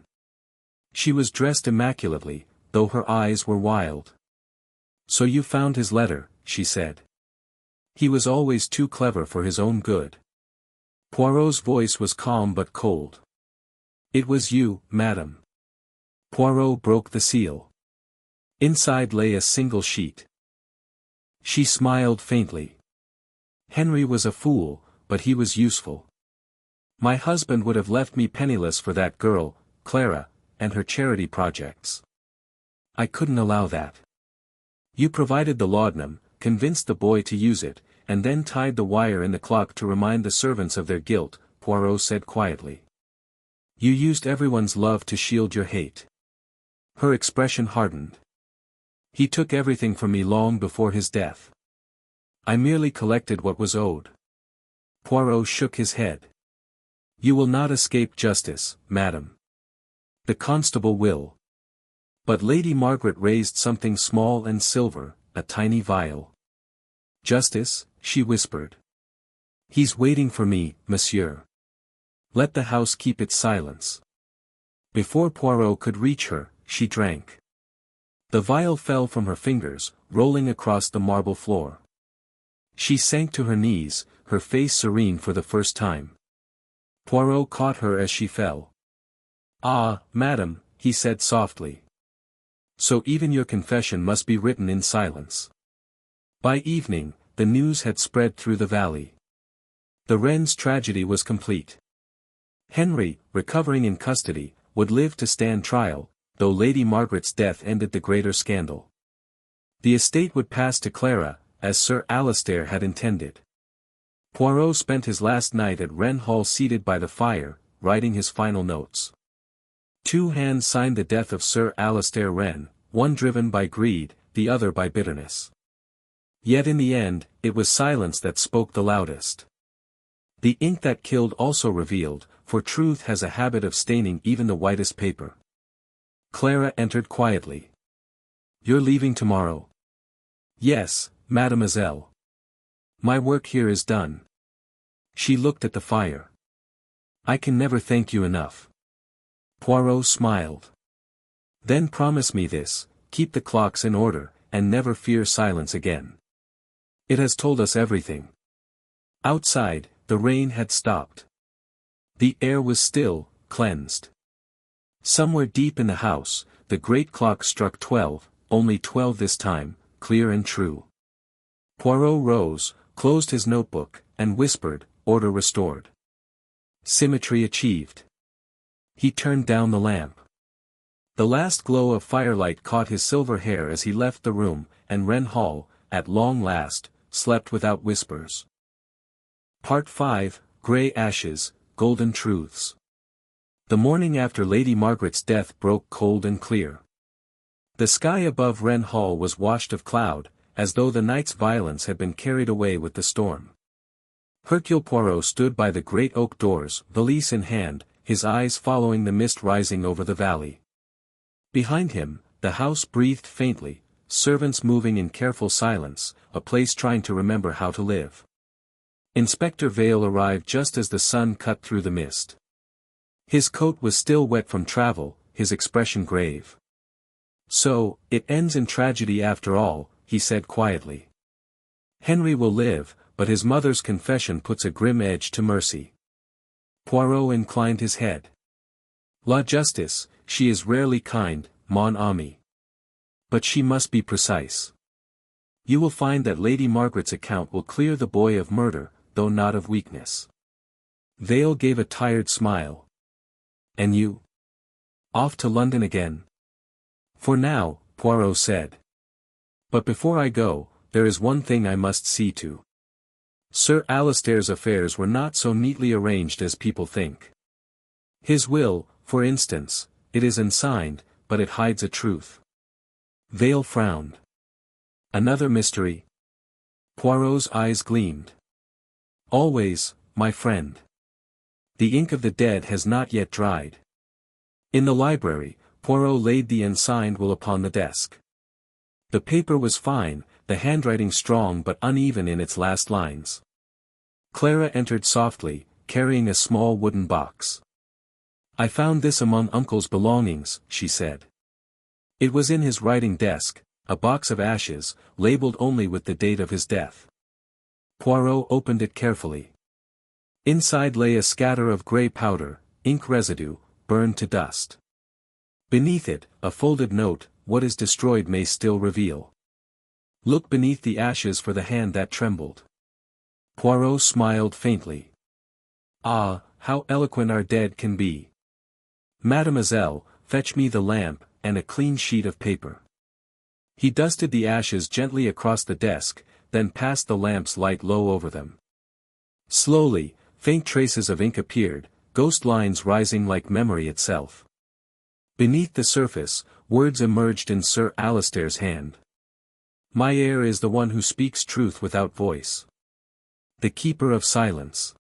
Speaker 1: She was dressed immaculately, though her eyes were wild. "So you found his letter," she said. "He was always too clever for his own good." Poirot's voice was calm but cold. "It was you, madam." Poirot broke the seal. Inside lay a single sheet. She smiled faintly. "Henry was a fool, but he was useful. My husband would have left me penniless for that girl, Clara, and her charity projects. I couldn't allow that. You provided the laudanum, convinced the boy to use it, and then tied the wire in the clock to remind the servants of their guilt," Poirot said quietly. "You used everyone's love to shield your hate." Her expression hardened. "He took everything from me long before his death. I merely collected what was owed." Poirot shook his head. "You will not escape justice, madam. The constable will." But Lady Margaret raised something small and silver, a tiny vial. "Justice?" she whispered. "He's waiting for me, monsieur. Let the house keep its silence." Before Poirot could reach her, she drank. The vial fell from her fingers, rolling across the marble floor. She sank to her knees, her face serene for the first time. Poirot caught her as she fell. "Ah, madam," he said softly. "So even your confession must be written in silence." By evening, the news had spread through the valley. The Wrens' tragedy was complete. Henry, recovering in custody, would live to stand trial, though Lady Margaret's death ended the greater scandal. The estate would pass to Clara, as Sir Alistair had intended. Poirot spent his last night at Wren Hall seated by the fire, writing his final notes. 2 hands signed the death of Sir Alistair Wren, one driven by greed, the other by bitterness. Yet in the end, it was silence that spoke the loudest. The ink that killed also revealed, for truth has a habit of staining even the whitest paper. Clara entered quietly. "You're leaving tomorrow?" "Yes, mademoiselle. My work here is done." She looked at the fire. "I can never thank you enough." Poirot smiled. "Then promise me this, keep the clocks in order, and never fear silence again. It has told us everything." Outside, the rain had stopped. The air was still, cleansed. Somewhere deep in the house, the great clock struck 12, only 12 this time, clear and true. Poirot rose, closed his notebook, and whispered, "Order restored. Symmetry achieved." He turned down the lamp. The last glow of firelight caught his silver hair as he left the room, and Wren Hall, at long last, slept without whispers. Part 5, Grey Ashes, Golden Truths. The morning after Lady Margaret's death broke cold and clear. The sky above Wren Hall was washed of cloud, as though the night's violence had been carried away with the storm. Hercule Poirot stood by the great oak doors, valise in hand, his eyes following the mist rising over the valley. Behind him, the house breathed faintly, servants moving in careful silence, a place trying to remember how to live. Inspector Vale arrived just as the sun cut through the mist. His coat was still wet from travel, his expression grave. "So, it ends in tragedy after all," he said quietly. "Henry will live, but his mother's confession puts a grim edge to mercy." Poirot inclined his head. "La justice, she is rarely kind, mon ami. But she must be precise. You will find that Lady Margaret's account will clear the boy of murder, though not of weakness." Vale gave a tired smile. "And you? Off to London again?" "For now," Poirot said. "But before I go, there is one thing I must see to. Sir Alistair's affairs were not so neatly arranged as people think. His will, for instance, it is unsigned, but it hides a truth." Vale frowned. "Another mystery?" Poirot's eyes gleamed. "Always, my friend. The ink of the dead has not yet dried." In the library, Poirot laid the unsigned will upon the desk. The paper was fine, the handwriting strong but uneven in its last lines. Clara entered softly, carrying a small wooden box. "I found this among Uncle's belongings," she said. It was in his writing desk, a box of ashes, labeled only with the date of his death. Poirot opened it carefully. Inside lay a scatter of grey powder, ink residue, burned to dust. Beneath it, a folded note, "What is destroyed may still reveal. Look beneath the ashes for the hand that trembled." Poirot smiled faintly. "Ah, how eloquent our dead can be. Mademoiselle, fetch me the lamp, and a clean sheet of paper." He dusted the ashes gently across the desk, then passed the lamp's light low over them. Slowly, faint traces of ink appeared, ghost lines rising like memory itself. Beneath the surface, words emerged in Sir Alister's hand. "My heir is the one who speaks truth without voice. The keeper of silence."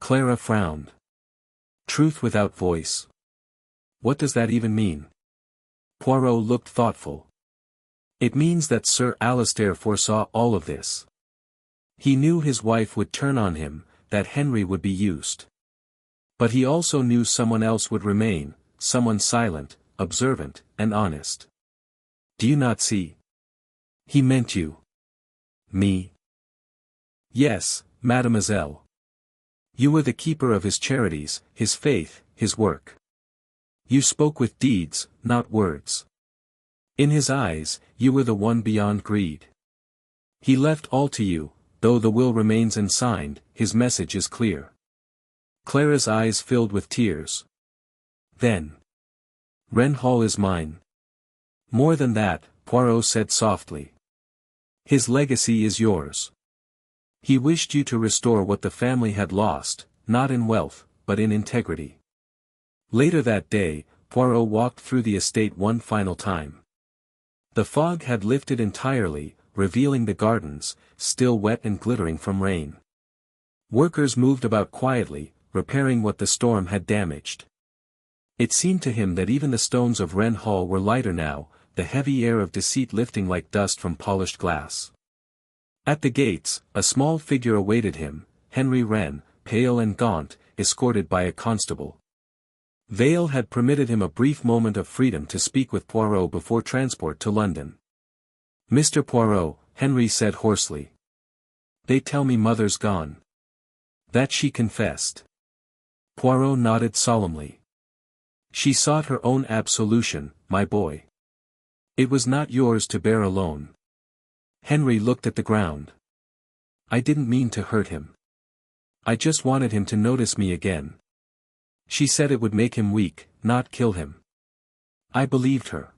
Speaker 1: Clara frowned. Truth without voice. What does that even mean? Poirot looked thoughtful. It means that Sir Alister foresaw all of this. He knew his wife would turn on him, that Henry would be used. But he also knew someone else would remain, someone silent, observant, and honest. "Do you not see? He meant you." "Me?" "Yes, mademoiselle. You were the keeper of his charities, his faith, his work. You spoke with deeds, not words. In his eyes, you were the one beyond greed. He left all to you, though the will remains unsigned, his message is clear." Clara's eyes filled with tears. "Then Wren Hall is mine." "More than that," Poirot said softly. "His legacy is yours. He wished you to restore what the family had lost, not in wealth, but in integrity." Later that day, Poirot walked through the estate one final time. The fog had lifted entirely, revealing the gardens, still wet and glittering from rain. Workers moved about quietly, repairing what the storm had damaged. It seemed to him that even the stones of Wren Hall were lighter now, the heavy air of deceit lifting like dust from polished glass. At the gates, a small figure awaited him, Henry Wren, pale and gaunt, escorted by a constable. Vale had permitted him a brief moment of freedom to speak with Poirot before transport to London. "Mr. Poirot," Henry said hoarsely. "They tell me mother's gone." "That she confessed." Poirot nodded solemnly. "She sought her own absolution, my boy. It was not yours to bear alone." Henry looked at the ground. "I didn't mean to hurt him. I just wanted him to notice me again. She said it would make him weak, not kill him. I believed her."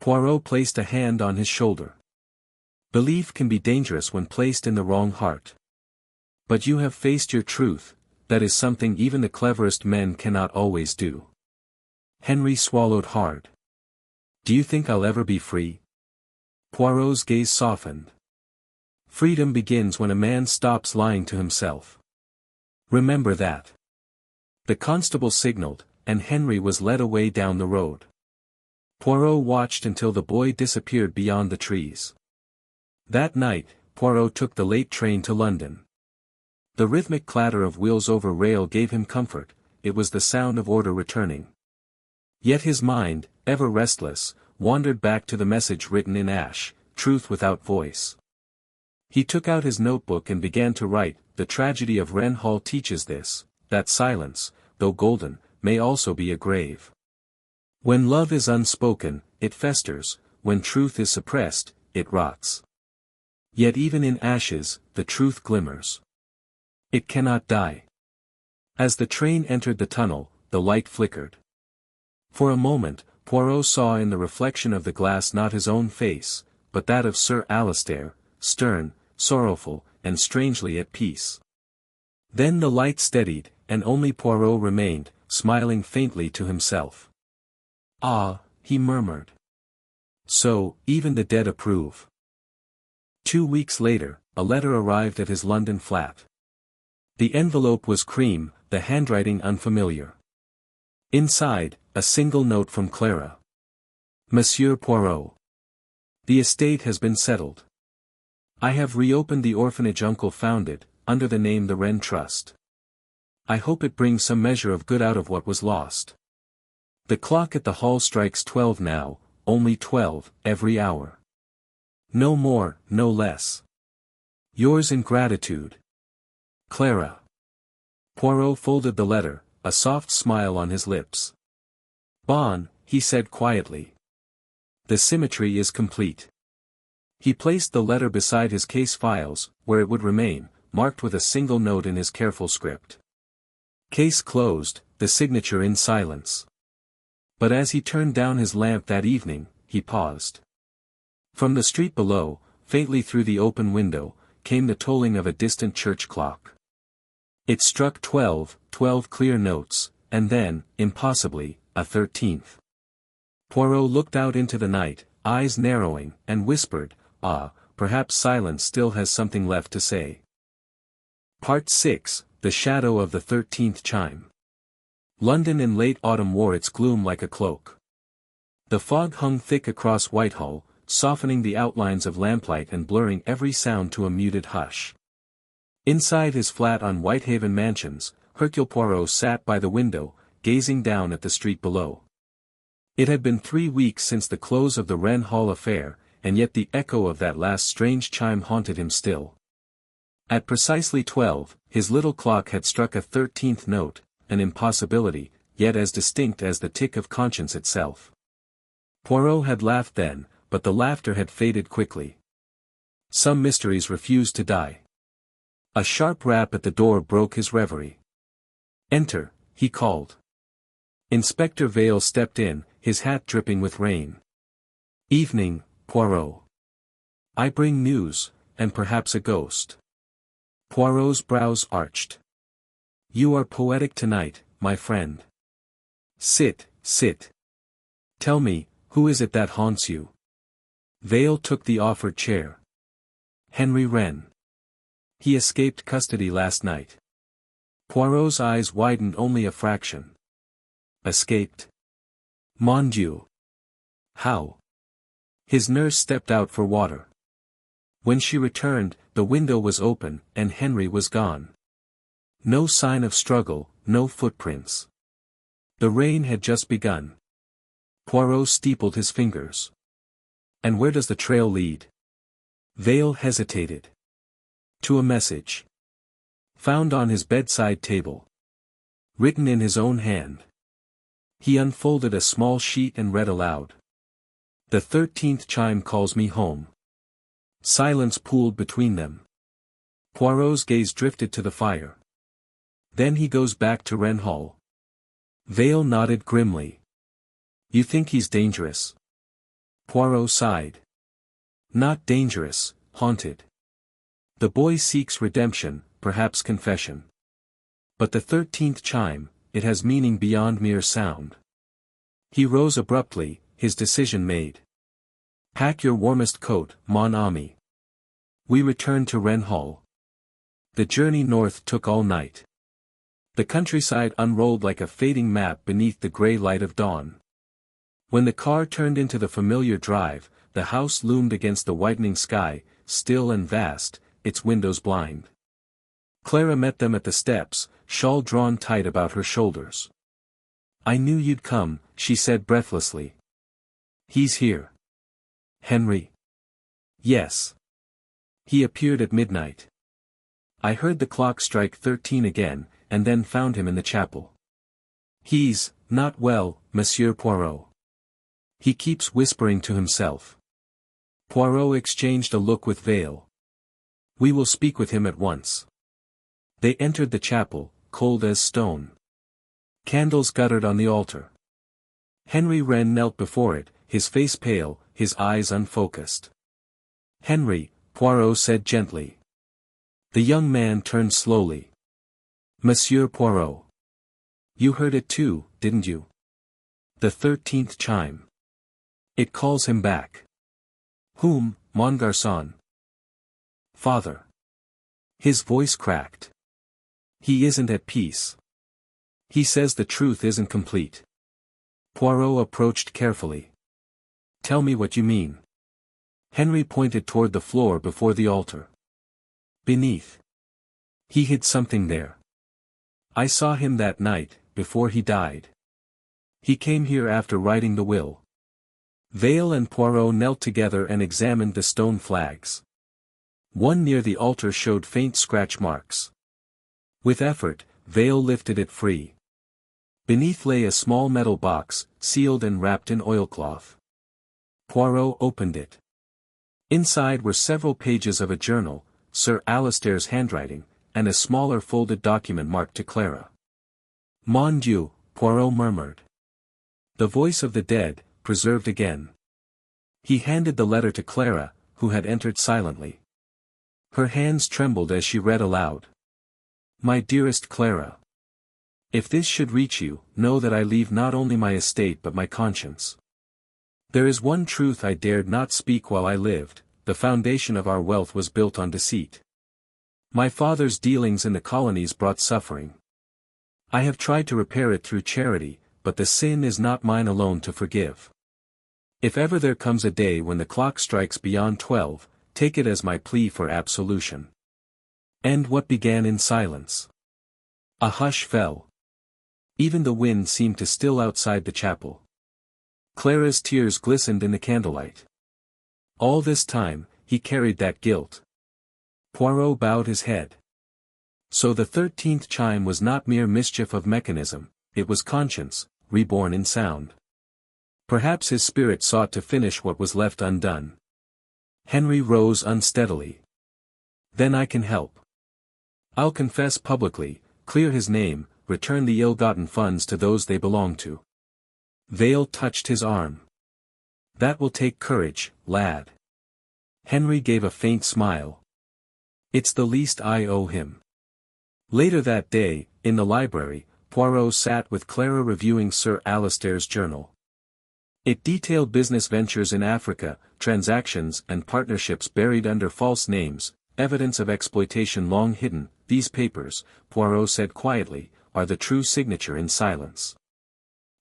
Speaker 1: Poirot placed a hand on his shoulder. "Belief can be dangerous when placed in the wrong heart. But you have faced your truth, that is something even the cleverest men cannot always do." Henry swallowed hard. "Do you think I'll ever be free?" Poirot's gaze softened. "Freedom begins when a man stops lying to himself. Remember that." The constable signaled, and Henry was led away down the road. Poirot watched until the boy disappeared beyond the trees. That night, Poirot took the late train to London. The rhythmic clatter of wheels over rail gave him comfort, it was the sound of order returning. Yet his mind, ever restless, wandered back to the message written in ash, truth without voice. He took out his notebook and began to write. The tragedy of Wren Hall teaches this, that silence, though golden, may also be a grave. When love is unspoken, it festers, when truth is suppressed, it rots. Yet even in ashes, the truth glimmers. It cannot die. As the train entered the tunnel, the light flickered. For a moment, Poirot saw in the reflection of the glass not his own face, but that of Sir Alister, stern, sorrowful, and strangely at peace. Then the light steadied, and only Poirot remained, smiling faintly to himself. "Ah," he murmured. "So, even the dead approve." 2 weeks later, a letter arrived at his London flat. The envelope was cream, the handwriting unfamiliar. Inside, a single note from Clara. "Monsieur Poirot. The estate has been settled. I have reopened the orphanage uncle founded, under the name the Wren Trust. I hope it brings some measure of good out of what was lost. The clock at the hall strikes 12 now, only 12, every hour. No more, no less. Yours in gratitude. Clara. Poirot folded the letter, a soft smile on his lips. Bon, he said quietly. The symmetry is complete. He placed the letter beside his case files, where it would remain, marked with a single note in his careful script. Case closed, the signature in silence. But as he turned down his lamp that evening, he paused. From the street below, faintly through the open window, came the tolling of a distant church clock. It struck 12, 12 clear notes, and then, impossibly, a 13th. Poirot looked out into the night, eyes narrowing, and whispered, "Ah, perhaps silence still has something left to say." Part 6, The Shadow of the 13th Chime. London in late autumn wore its gloom like a cloak. The fog hung thick across Whitehall, softening the outlines of lamplight and blurring every sound to a muted hush. Inside his flat on Whitehaven Mansions, Hercule Poirot sat by the window, gazing down at the street below. It had been 3 weeks since the close of the Wren Hall affair, and yet the echo of that last strange chime haunted him still. At precisely 12, his little clock had struck a 13th note, an impossibility, yet as distinct as the tick of conscience itself. Poirot had laughed then, but the laughter had faded quickly. Some mysteries refused to die. A sharp rap at the door broke his reverie. "Enter," he called. Inspector Vale stepped in, his hat dripping with rain. "Evening, Poirot. I bring news, and perhaps a ghost." Poirot's brows arched. "You are poetic tonight, my friend. Sit, sit. Tell me, who is it that haunts you?" Vale took the offered chair. "Henry Wren. He escaped custody last night." Poirot's eyes widened only a fraction. "Escaped? Mon Dieu! How?" His nurse stepped out for water. When she returned, the window was open, and Henry was gone. No sign of struggle, no footprints. The rain had just begun. Poirot steepled his fingers. "And where does the trail lead?" Vale hesitated. "To a message. Found on his bedside table. Written in his own hand." He unfolded a small sheet and read aloud. "The 13th chime calls me home." Silence pooled between them. Poirot's gaze drifted to the fire. "Then he goes back to Wren Hall." Vale nodded grimly. "You think he's dangerous?" Poirot sighed. "Not dangerous, haunted. The boy seeks redemption, perhaps confession. But the 13th chime, it has meaning beyond mere sound." He rose abruptly, his decision made. "Pack your warmest coat, mon ami. We return to Wren Hall." The journey north took all night. The countryside unrolled like a fading map beneath the grey light of dawn. When the car turned into the familiar drive, the house loomed against the whitening sky, still and vast, its windows blind. Clara met them at the steps, shawl drawn tight about her shoulders. "I knew you'd come," she said breathlessly. "He's here." "Henry?" "Yes. He appeared at midnight. I heard the clock strike 13 again, and then found him in the chapel. He's not well, Monsieur Poirot. He keeps whispering to himself." Poirot exchanged a look with Vale. "We will speak with him at once." They entered the chapel, cold as stone. Candles guttered on the altar. Henry Wren knelt before it, his face pale, his eyes unfocused. "Henry," Poirot said gently. The young man turned slowly. "Monsieur Poirot. You heard it too, didn't you? The 13th chime. It calls him back." "Whom, mon garçon?" "Father." His voice cracked. "He isn't at peace. He says the truth isn't complete." Poirot approached carefully. "Tell me what you mean." Henry pointed toward the floor before the altar. Beneath. He hid something there. I saw him that night, before he died. He came here after writing the will. Vale and Poirot knelt together and examined the stone flags. One near the altar showed faint scratch marks. With effort, Vale lifted it free. Beneath lay a small metal box, sealed and wrapped in oilcloth. Poirot opened it. Inside were several pages of a journal, Sir Alistair's handwriting, and a smaller folded document marked to Clara. Mon Dieu, Poirot murmured. The voice of the dead, preserved again. He handed the letter to Clara, who had entered silently. Her hands trembled as she read aloud. My dearest Clara. If this should reach you, know that I leave not only my estate but my conscience. There is one truth I dared not speak while I lived, the foundation of our wealth was built on deceit. My father's dealings in the colonies brought suffering. I have tried to repair it through charity, but the sin is not mine alone to forgive. If ever there comes a day when the clock strikes beyond 12, take it as my plea for absolution. End what began in silence. A hush fell. Even the wind seemed to still outside the chapel. Clara's tears glistened in the candlelight. All this time, he carried that guilt. Poirot bowed his head. So the 13th chime was not mere mischief of mechanism, it was conscience, reborn in sound. Perhaps his spirit sought to finish what was left undone. Henry rose unsteadily. Then I can help. I'll confess publicly, clear his name, return the ill-gotten funds to those they belong to. Vale touched his arm. That will take courage, lad. Henry gave a faint smile. It's the least I owe him. Later that day, in the library, Poirot sat with Clara reviewing Sir Alistair's journal. It detailed business ventures in Africa, transactions and partnerships buried under false names, evidence of exploitation long hidden. These papers, Poirot said quietly, are the true signature in silence.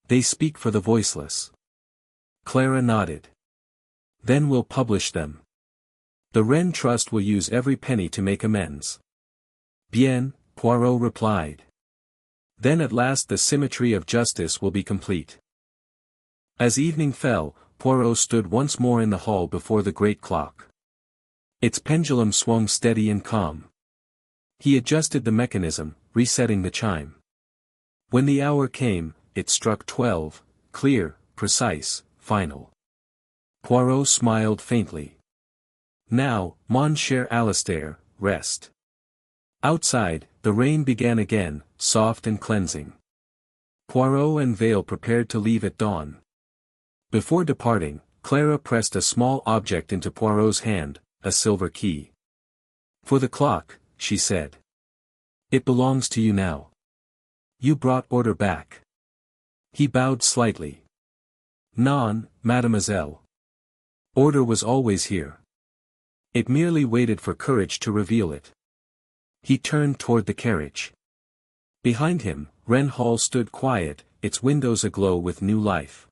Speaker 1: They speak for the voiceless. Clara nodded. Then we'll publish them. The Wren Trust will use every penny to make amends. Bien, Poirot replied. Then at last the symmetry of justice will be complete. As evening fell, Poirot stood once more in the hall before the great clock. Its pendulum swung steady and calm. He adjusted the mechanism, resetting the chime. When the hour came, it struck 12, clear, precise, final. Poirot smiled faintly. Now, mon cher Alistair, rest. Outside, the rain began again, soft and cleansing. Poirot and Vale prepared to leave at dawn. Before departing, Clara pressed a small object into Poirot's hand, a silver key. For the clock, she said. It belongs to you now. You brought order back. He bowed slightly. Non, mademoiselle. Order was always here. It merely waited for courage to reveal it. He turned toward the carriage. Behind him, Wren Hall stood quiet, its windows aglow with new life.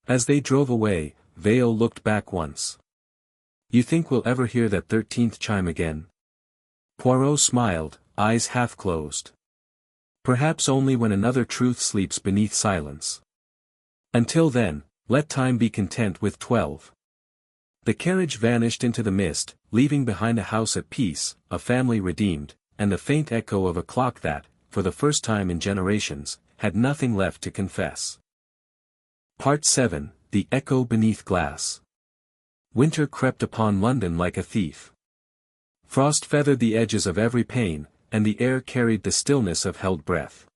Speaker 1: As they drove away, Vale looked back once. You think we'll ever hear that 13th chime again? Poirot smiled, eyes half closed. Perhaps only when another truth sleeps beneath silence. Until then, let time be content with 12. The carriage vanished into the mist, leaving behind a house at peace, a family redeemed, and the faint echo of a clock that, for the first time in generations, had nothing left to confess. Part 7, The Echo Beneath Glass. Winter crept upon London like a thief. Frost feathered the edges of every pane, and the air carried the stillness of held breath.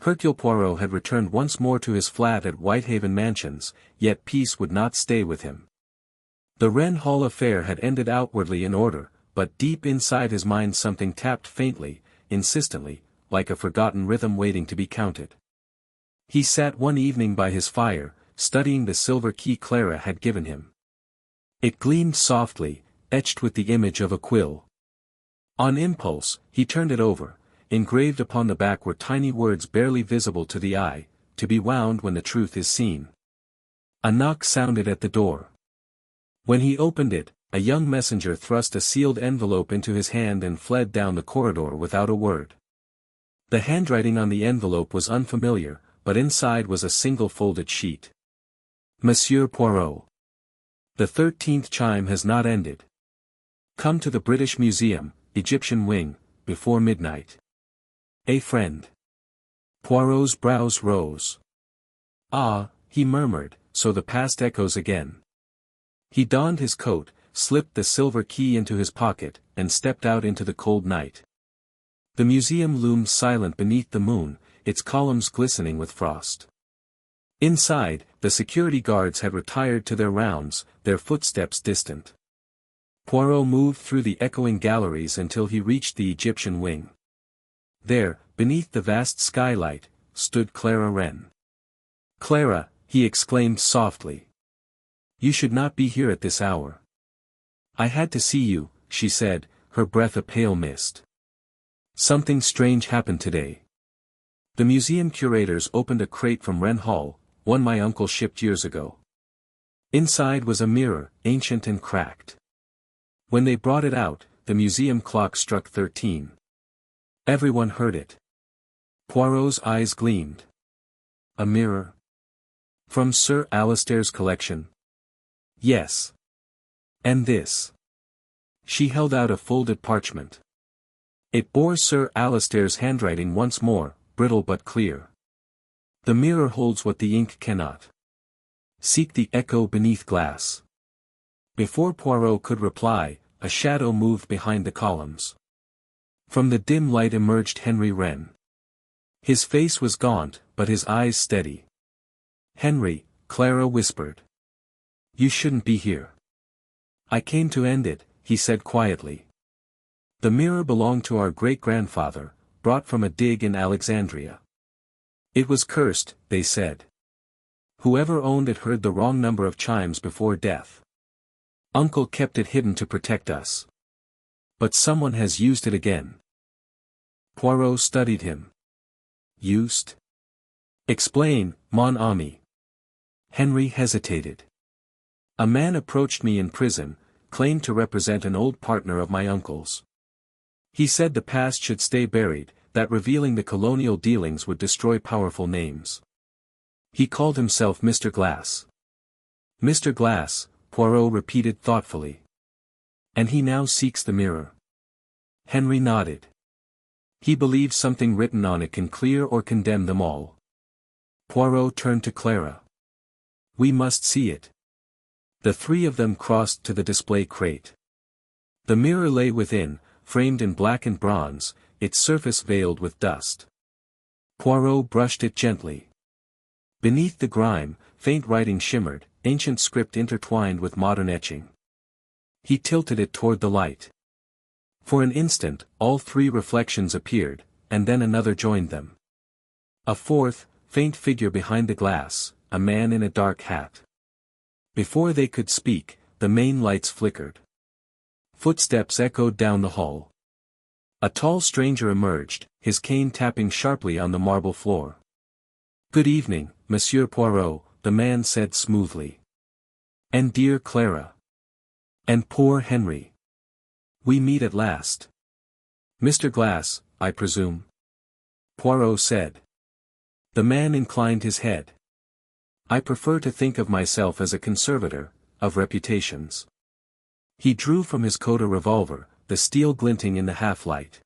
Speaker 1: Hercule Poirot had returned once more to his flat at Whitehaven Mansions, yet peace would not stay with him. The Wren Hall affair had ended outwardly in order, but deep inside his mind something tapped faintly, insistently, like a forgotten rhythm waiting to be counted. He sat one evening by his fire, studying the silver key Clara had given him. It gleamed softly, etched with the image of a quill. On impulse, he turned it over. Engraved upon the back were tiny words barely visible to the eye, to be wound when the truth is seen. A knock sounded at the door. When he opened it, a young messenger thrust a sealed envelope into his hand and fled down the corridor without a word. The handwriting on the envelope was unfamiliar, but inside was a single folded sheet. Monsieur Poirot. The 13th chime has not ended. Come to the British Museum, Egyptian wing, before midnight. A friend. Poirot's brows rose. Ah, he murmured, so the past echoes again. He donned his coat, slipped the silver key into his pocket, and stepped out into the cold night. The museum loomed silent beneath the moon, its columns glistening with frost. Inside, the security guards had retired to their rounds, their footsteps distant. Poirot moved through the echoing galleries until he reached the Egyptian wing. There, beneath the vast skylight, stood Clara Wren. "Clara," he exclaimed softly. "You should not be here at this hour." "I had to see you," she said, her breath a pale mist. "Something strange happened today." The museum curators opened a crate from Wren Hall, one my uncle shipped years ago. Inside was a mirror, ancient and cracked. When they brought it out, the museum clock struck 13. Everyone heard it. Poirot's eyes gleamed. A mirror? From Sir Alistair's collection? Yes. And this? She held out a folded parchment. It bore Sir Alistair's handwriting once more, brittle but clear. The mirror holds what the ink cannot. Seek the echo beneath glass. Before Poirot could reply, a shadow moved behind the columns. From the dim light emerged Henry Wren. His face was gaunt, but his eyes steady. "Henry," Clara whispered. "You shouldn't be here." "I came to end it," he said quietly. "The mirror belonged to our great-grandfather, brought from a dig in Alexandria. It was cursed, they said. Whoever owned it heard the wrong number of chimes before death. Uncle kept it hidden to protect us. But someone has used it again." Poirot studied him. "Used? Explain, mon ami." Henry hesitated. "A man approached me in prison, claimed to represent an old partner of my uncle's. He said the past should stay buried, that revealing the colonial dealings would destroy powerful names. He called himself Mr. Glass." "Mr. Glass," Poirot repeated thoughtfully. "And he now seeks the mirror." Henry nodded. "He believes something written on it can clear or condemn them all." Poirot turned to Clara. "We must see it." The three of them crossed to the display crate. The mirror lay within, framed in blackened bronze, its surface veiled with dust. Poirot brushed it gently. Beneath the grime, faint writing shimmered, ancient script intertwined with modern etching. He tilted it toward the light. For an instant, all three reflections appeared, and then another joined them. A fourth, faint figure behind the glass, a man in a dark hat. Before they could speak, the main lights flickered. Footsteps echoed down the hall. A tall stranger emerged, his cane tapping sharply on the marble floor. "Good evening, Monsieur Poirot," the man said smoothly. "And dear Clara. And poor Henry. We meet at last. Mr. Glass, I presume?" Poirot said. The man inclined his head. "I prefer to think of myself as a conservator, of reputations." He drew from his coat a revolver, the steel glinting in the half-light.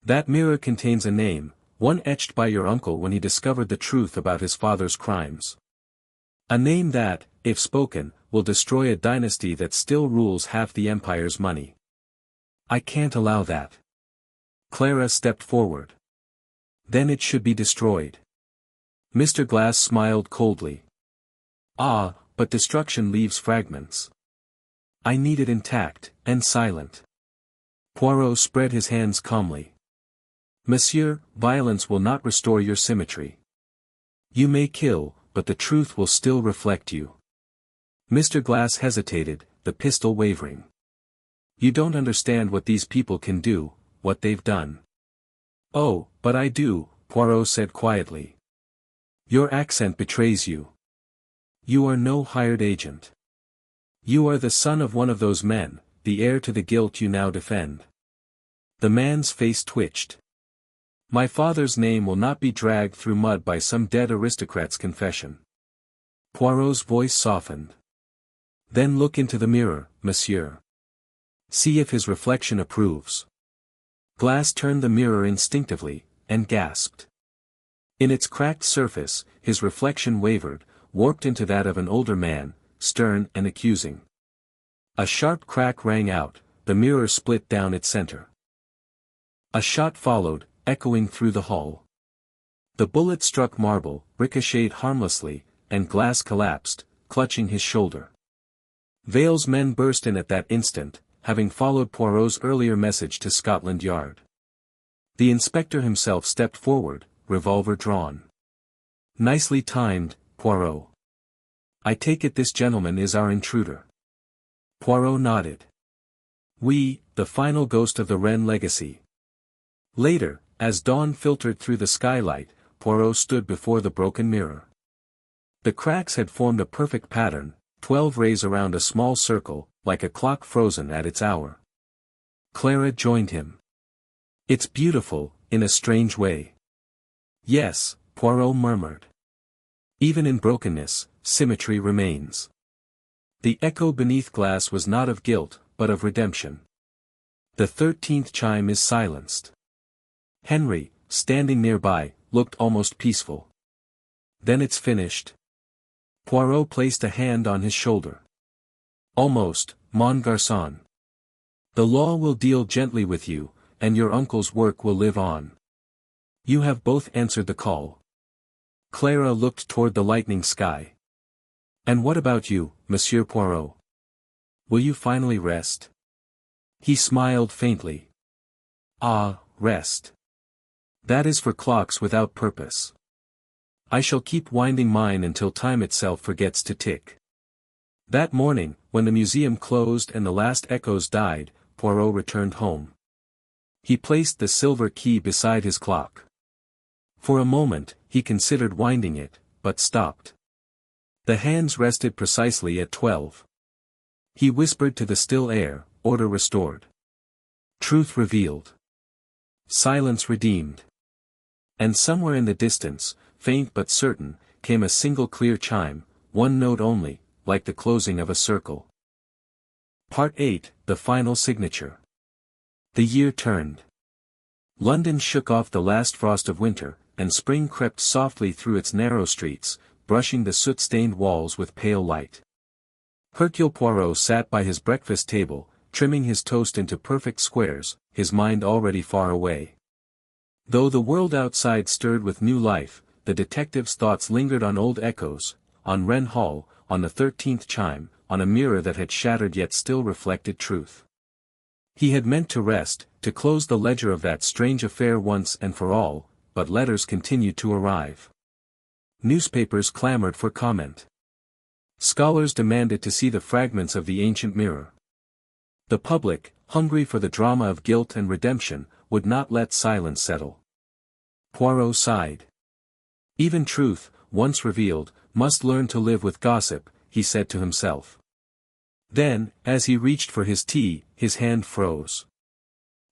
Speaker 1: "That mirror contains a name, one etched by your uncle when he discovered the truth about his father's crimes. A name that, if spoken, will destroy a dynasty that still rules half the empire's money. I can't allow that." Clara stepped forward. "Then it should be destroyed." Mr. Glass smiled coldly. "Ah, but destruction leaves fragments. I need it intact, and silent." Poirot spread his hands calmly. "Monsieur, violence will not restore your symmetry. You may kill, but the truth will still reflect you." Mr. Glass hesitated, the pistol wavering. "You don't understand what these people can do, what they've done." "Oh, but I do," Poirot said quietly. "Your accent betrays you. You are no hired agent. You are the son of one of those men, the heir to the guilt you now defend. The man's face twitched. My father's name will not be dragged through mud by some dead aristocrat's confession. Poirot's voice softened. Then look into the mirror, monsieur. See if his reflection approves. Glass turned the mirror instinctively, and gasped. In its cracked surface, his reflection wavered, warped into that of an older man, stern and accusing. A sharp crack rang out, the mirror split down its center. A shot followed, echoing through the hall. The bullet struck marble, ricocheted harmlessly, and Glass collapsed, clutching his shoulder. Vale's men burst in at that instant, having followed Poirot's earlier message to Scotland Yard. The inspector himself stepped forward, revolver drawn. Nicely timed, Poirot. I take it this gentleman is our intruder. Poirot nodded. We, the final ghost of the Wren legacy. Later, as dawn filtered through the skylight, Poirot stood before the broken mirror. The cracks had formed a perfect pattern, 12 rays around a small circle, like a clock frozen at its hour. Clara joined him. It's beautiful, in a strange way. Yes, Poirot murmured. Even in brokenness, symmetry remains. The echo beneath Glass was not of guilt, but of redemption. The 13th chime is silenced. Henry, standing nearby, looked almost peaceful. Then it's finished. Poirot placed a hand on his shoulder. Almost, mon garçon. The law will deal gently with you, and your uncle's work will live on. You have both answered the call. Clara looked toward the lightning sky. And what about you, Monsieur Poirot? Will you finally rest? He smiled faintly. Ah, rest. That is for clocks without purpose. I shall keep winding mine until time itself forgets to tick. That morning, when the museum closed and the last echoes died, Poirot returned home. He placed the silver key beside his clock. For a moment, he considered winding it, but stopped. The hands rested precisely at 12. He whispered to the still air, order restored. Truth revealed. Silence redeemed. And somewhere in the distance, faint but certain, came a single clear chime, one note only, like the closing of a circle. Part 8, the final signature. The year turned. London shook off the last frost of winter, and spring crept softly through its narrow streets, brushing the soot-stained walls with pale light. Hercule Poirot sat by his breakfast table, trimming his toast into perfect squares, his mind already far away. Though the world outside stirred with new life, the detective's thoughts lingered on old echoes, on Wren Hall, on the 13th chime, on a mirror that had shattered yet still reflected truth. He had meant to rest, to close the ledger of that strange affair once and for all, but letters continued to arrive. Newspapers clamored for comment. Scholars demanded to see the fragments of the ancient mirror. The public, hungry for the drama of guilt and redemption, would not let silence settle. Poirot sighed. Even truth, once revealed, must learn to live with gossip, he said to himself. Then, as he reached for his tea, his hand froze.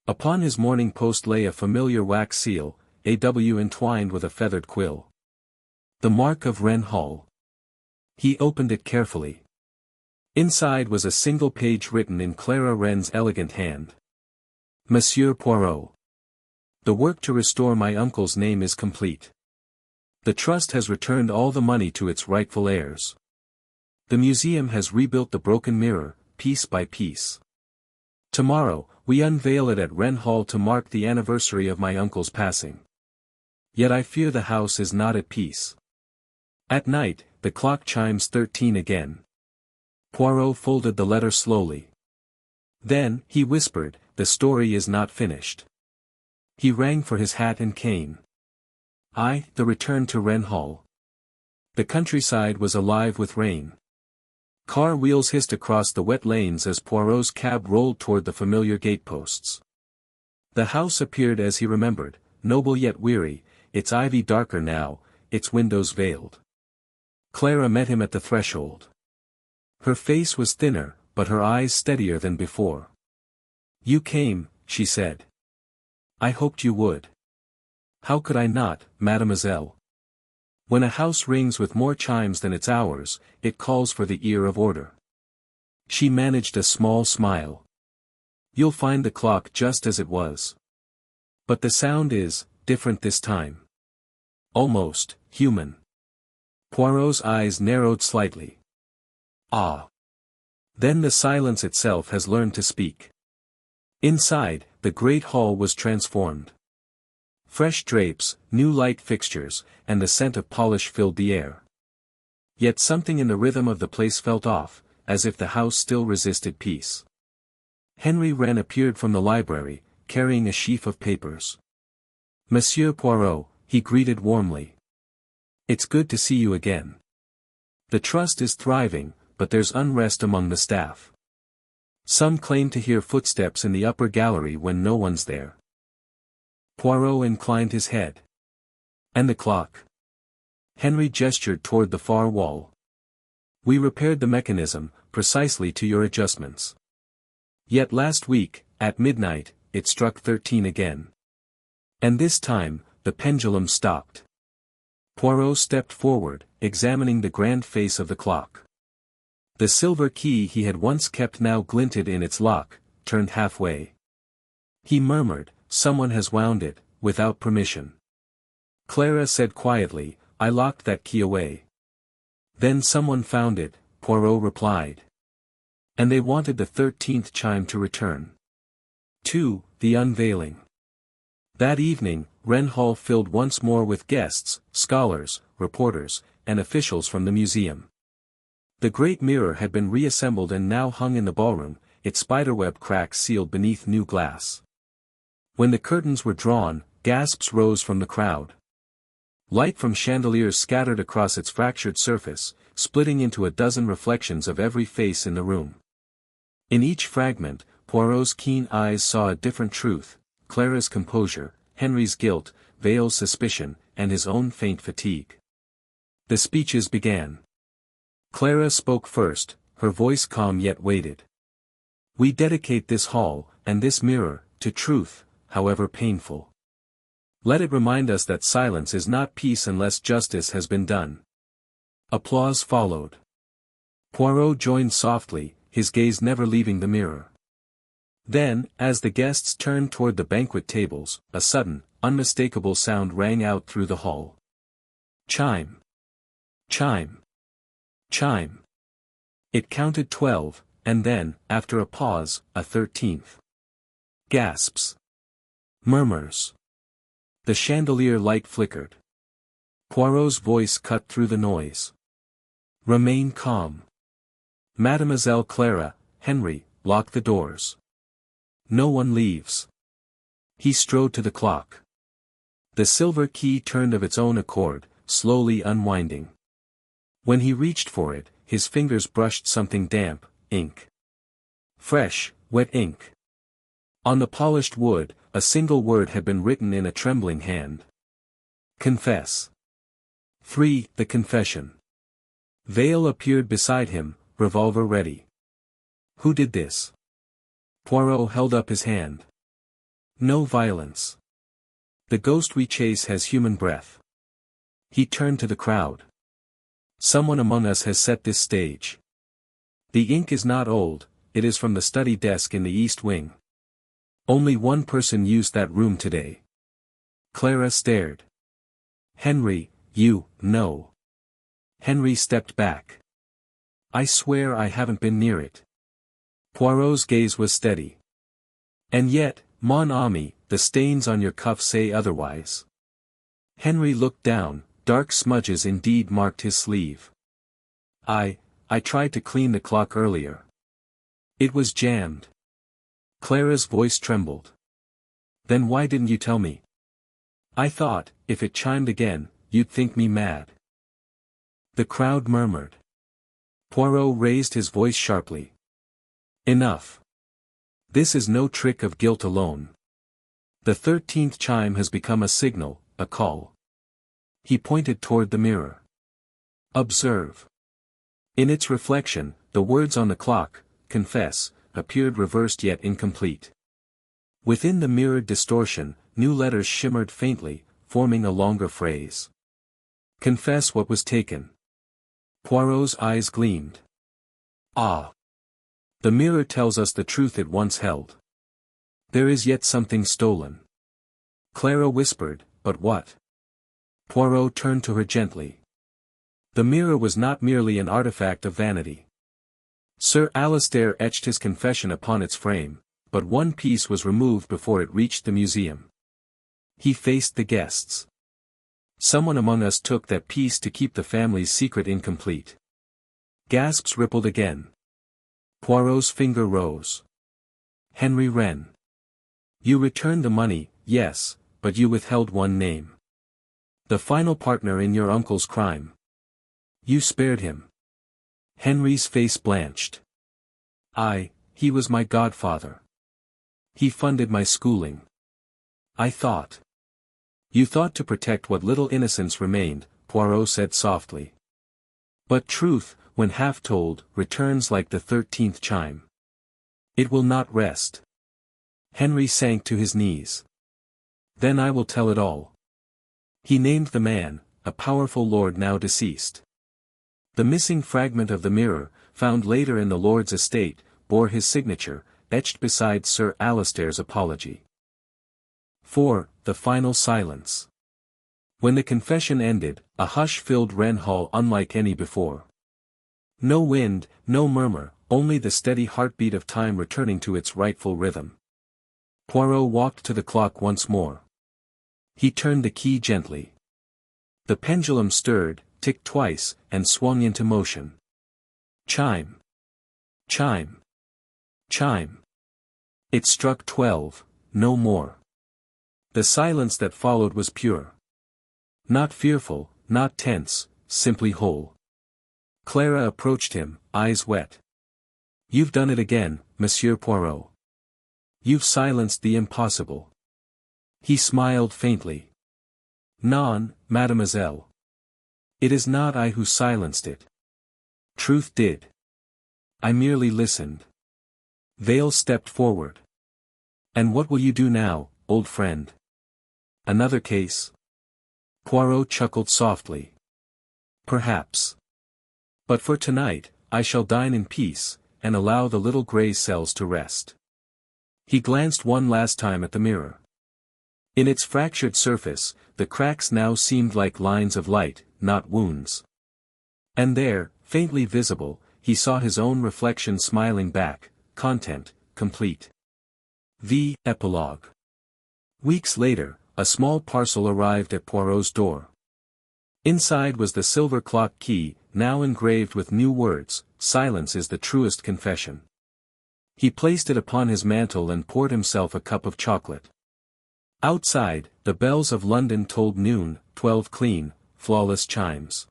Speaker 1: Upon his Morning Post lay a familiar wax seal, A.W. entwined with a feathered quill. The mark of Wren Hall. He opened it carefully. Inside was a single page written in Clara Wren's elegant hand. Monsieur Poirot. The work to restore my uncle's name is complete. The trust has returned all the money to its rightful heirs. The museum has rebuilt the broken mirror, piece by piece. Tomorrow, we unveil it at Wren Hall to mark the anniversary of my uncle's passing. Yet I fear the house is not at peace. At night, the clock chimes 13 again. Poirot folded the letter slowly. Then, he whispered, the story is not finished. He rang for his hat and cane. The return to Wren Hall. The countryside was alive with rain. Car wheels hissed across the wet lanes as Poirot's cab rolled toward the familiar gateposts. The house appeared as he remembered, noble yet weary, its ivy darker now, its windows veiled. Clara met him at the threshold. Her face was thinner, but her eyes steadier than before. "You came," she said. "I hoped you would." "How could I not, mademoiselle? When a house rings with more chimes than its hours, it calls for the ear of order." She managed a small smile. "You'll find the clock just as it was. But the sound is different this time. Almost human." Poirot's eyes narrowed slightly. "Ah. Then the silence itself has learned to speak." Inside, the great hall was transformed. Fresh drapes, new light fixtures, and the scent of polish filled the air. Yet something in the rhythm of the place felt off, as if the house still resisted peace. Henry Wren appeared from the library, carrying a sheaf of papers. "Monsieur Poirot," he greeted warmly. "It's good to see you again. The trust is thriving, but there's unrest among the staff. Some claim to hear footsteps in the upper gallery when no one's there." Poirot inclined his head. "And the clock?" Henry gestured toward the far wall. "We repaired the mechanism, precisely to your adjustments. Yet last week, at midnight, it struck 13 again. And this time, the pendulum stopped." Poirot stepped forward, examining the grand face of the clock. The silver key he had once kept now glinted in its lock, turned halfway. He murmured, "Someone has wound it, without permission." Clara said quietly, "I locked that key away." "Then someone found it," Poirot replied. "And they wanted the 13th chime to return." 2. The unveiling. That evening, Wren Hall filled once more with guests, scholars, reporters, and officials from the museum. The great mirror had been reassembled and now hung in the ballroom, its spiderweb cracks sealed beneath new glass. When the curtains were drawn, gasps rose from the crowd. Light from chandeliers scattered across its fractured surface, splitting into a dozen reflections of every face in the room. In each fragment, Poirot's keen eyes saw a different truth: Clara's composure, Henry's guilt, Vale's suspicion, and his own faint fatigue. The speeches began. Clara spoke first, her voice calm yet weighted. "We dedicate this hall, and this mirror, to truth, however painful. Let it remind us that silence is not peace unless justice has been done." Applause followed. Poirot joined softly, his gaze never leaving the mirror. Then, as the guests turned toward the banquet tables, a sudden, unmistakable sound rang out through the hall. Chime. Chime. Chime. It counted 12, and then, after a pause, a 13th. Gasps. Murmurs. The chandelier light flickered. Poirot's voice cut through the noise. "Remain calm. Mademoiselle Clara, Henry, lock the doors. No one leaves." He strode to the clock. The silver key turned of its own accord, slowly unwinding. When he reached for it, his fingers brushed something damp, ink. Fresh, wet ink. On the polished wood, a single word had been written in a trembling hand. "Confess." 3. The confession. Vale appeared beside him, revolver ready. "Who did this?" Poirot held up his hand. "No violence. The ghost we chase has human breath." He turned to the crowd. "Someone among us has set this stage. The ink is not old, it is from the study desk in the east wing. Only one person used that room today." Clara stared. "Henry, you know." Henry stepped back. "I swear I haven't been near it." Poirot's gaze was steady. "And yet, mon ami, the stains on your cuff say otherwise." Henry looked down, dark smudges indeed marked his sleeve. I tried to clean the clock earlier. It was jammed." Clara's voice trembled. "Then why didn't you tell me?" "I thought, if it chimed again, you'd think me mad." The crowd murmured. Poirot raised his voice sharply. "Enough. This is no trick of guilt alone. The 13th chime has become a signal, a call." He pointed toward the mirror. "Observe. In its reflection, the words on the clock, confess, appeared reversed yet incomplete. Within the mirrored distortion, new letters shimmered faintly, forming a longer phrase. Confess what was taken. Poirot's eyes gleamed. Ah! The mirror tells us the truth it once held. There is yet something stolen. Clara whispered, but what? Poirot turned to her gently. The mirror was not merely an artifact of vanity. Sir Alistair etched his confession upon its frame, but one piece was removed before it reached the museum. He faced the guests. Someone among us took that piece to keep the family's secret incomplete. Gasps rippled again. Poirot's finger rose. Henry Wren. You returned the money, yes, but you withheld one name. The final partner in your uncle's crime. You spared him. Henry's face blanched. He was my godfather. He funded my schooling. I thought. You thought to protect what little innocence remained, Poirot said softly. But truth, when half told, returns like the 13th chime. It will not rest. Henry sank to his knees. Then I will tell it all. He named the man, a powerful lord now deceased. The missing fragment of the mirror, found later in the lord's estate, bore his signature, etched beside Sir Alistair's apology. 4. The final silence. When the confession ended, a hush filled Wren Hall unlike any before. No wind, no murmur, only the steady heartbeat of time returning to its rightful rhythm. Poirot walked to the clock once more. He turned the key gently. The pendulum stirred, ticked twice, and swung into motion. Chime. Chime. Chime. It struck 12, no more. The silence that followed was pure. Not fearful, not tense, simply whole. Clara approached him, eyes wet. You've done it again, Monsieur Poirot. You've silenced the impossible. He smiled faintly. Non, mademoiselle. It is not I who silenced it. Truth did. I merely listened. Vale stepped forward. And what will you do now, old friend? Another case? Poirot chuckled softly. Perhaps. But for tonight, I shall dine in peace, and allow the little grey cells to rest. He glanced one last time at the mirror. In its fractured surface, the cracks now seemed like lines of light, not wounds. And there, faintly visible, he saw his own reflection smiling back, content, complete. The Epilogue. Weeks later, a small parcel arrived at Poirot's door. Inside was the silver clock key, now engraved with new words, "Silence is the truest confession." He placed it upon his mantle and poured himself a cup of chocolate. Outside, the bells of London tolled noon, 12 clean, flawless chimes.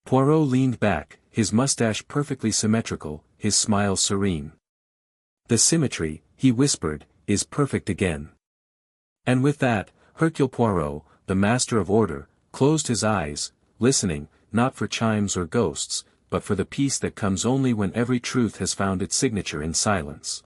Speaker 1: Poirot leaned back, his mustache perfectly symmetrical, his smile serene. The symmetry, he whispered, is perfect again. And with that, Hercule Poirot, the master of order, closed his eyes, listening, not for chimes or ghosts, but for the peace that comes only when every truth has found its signature in silence.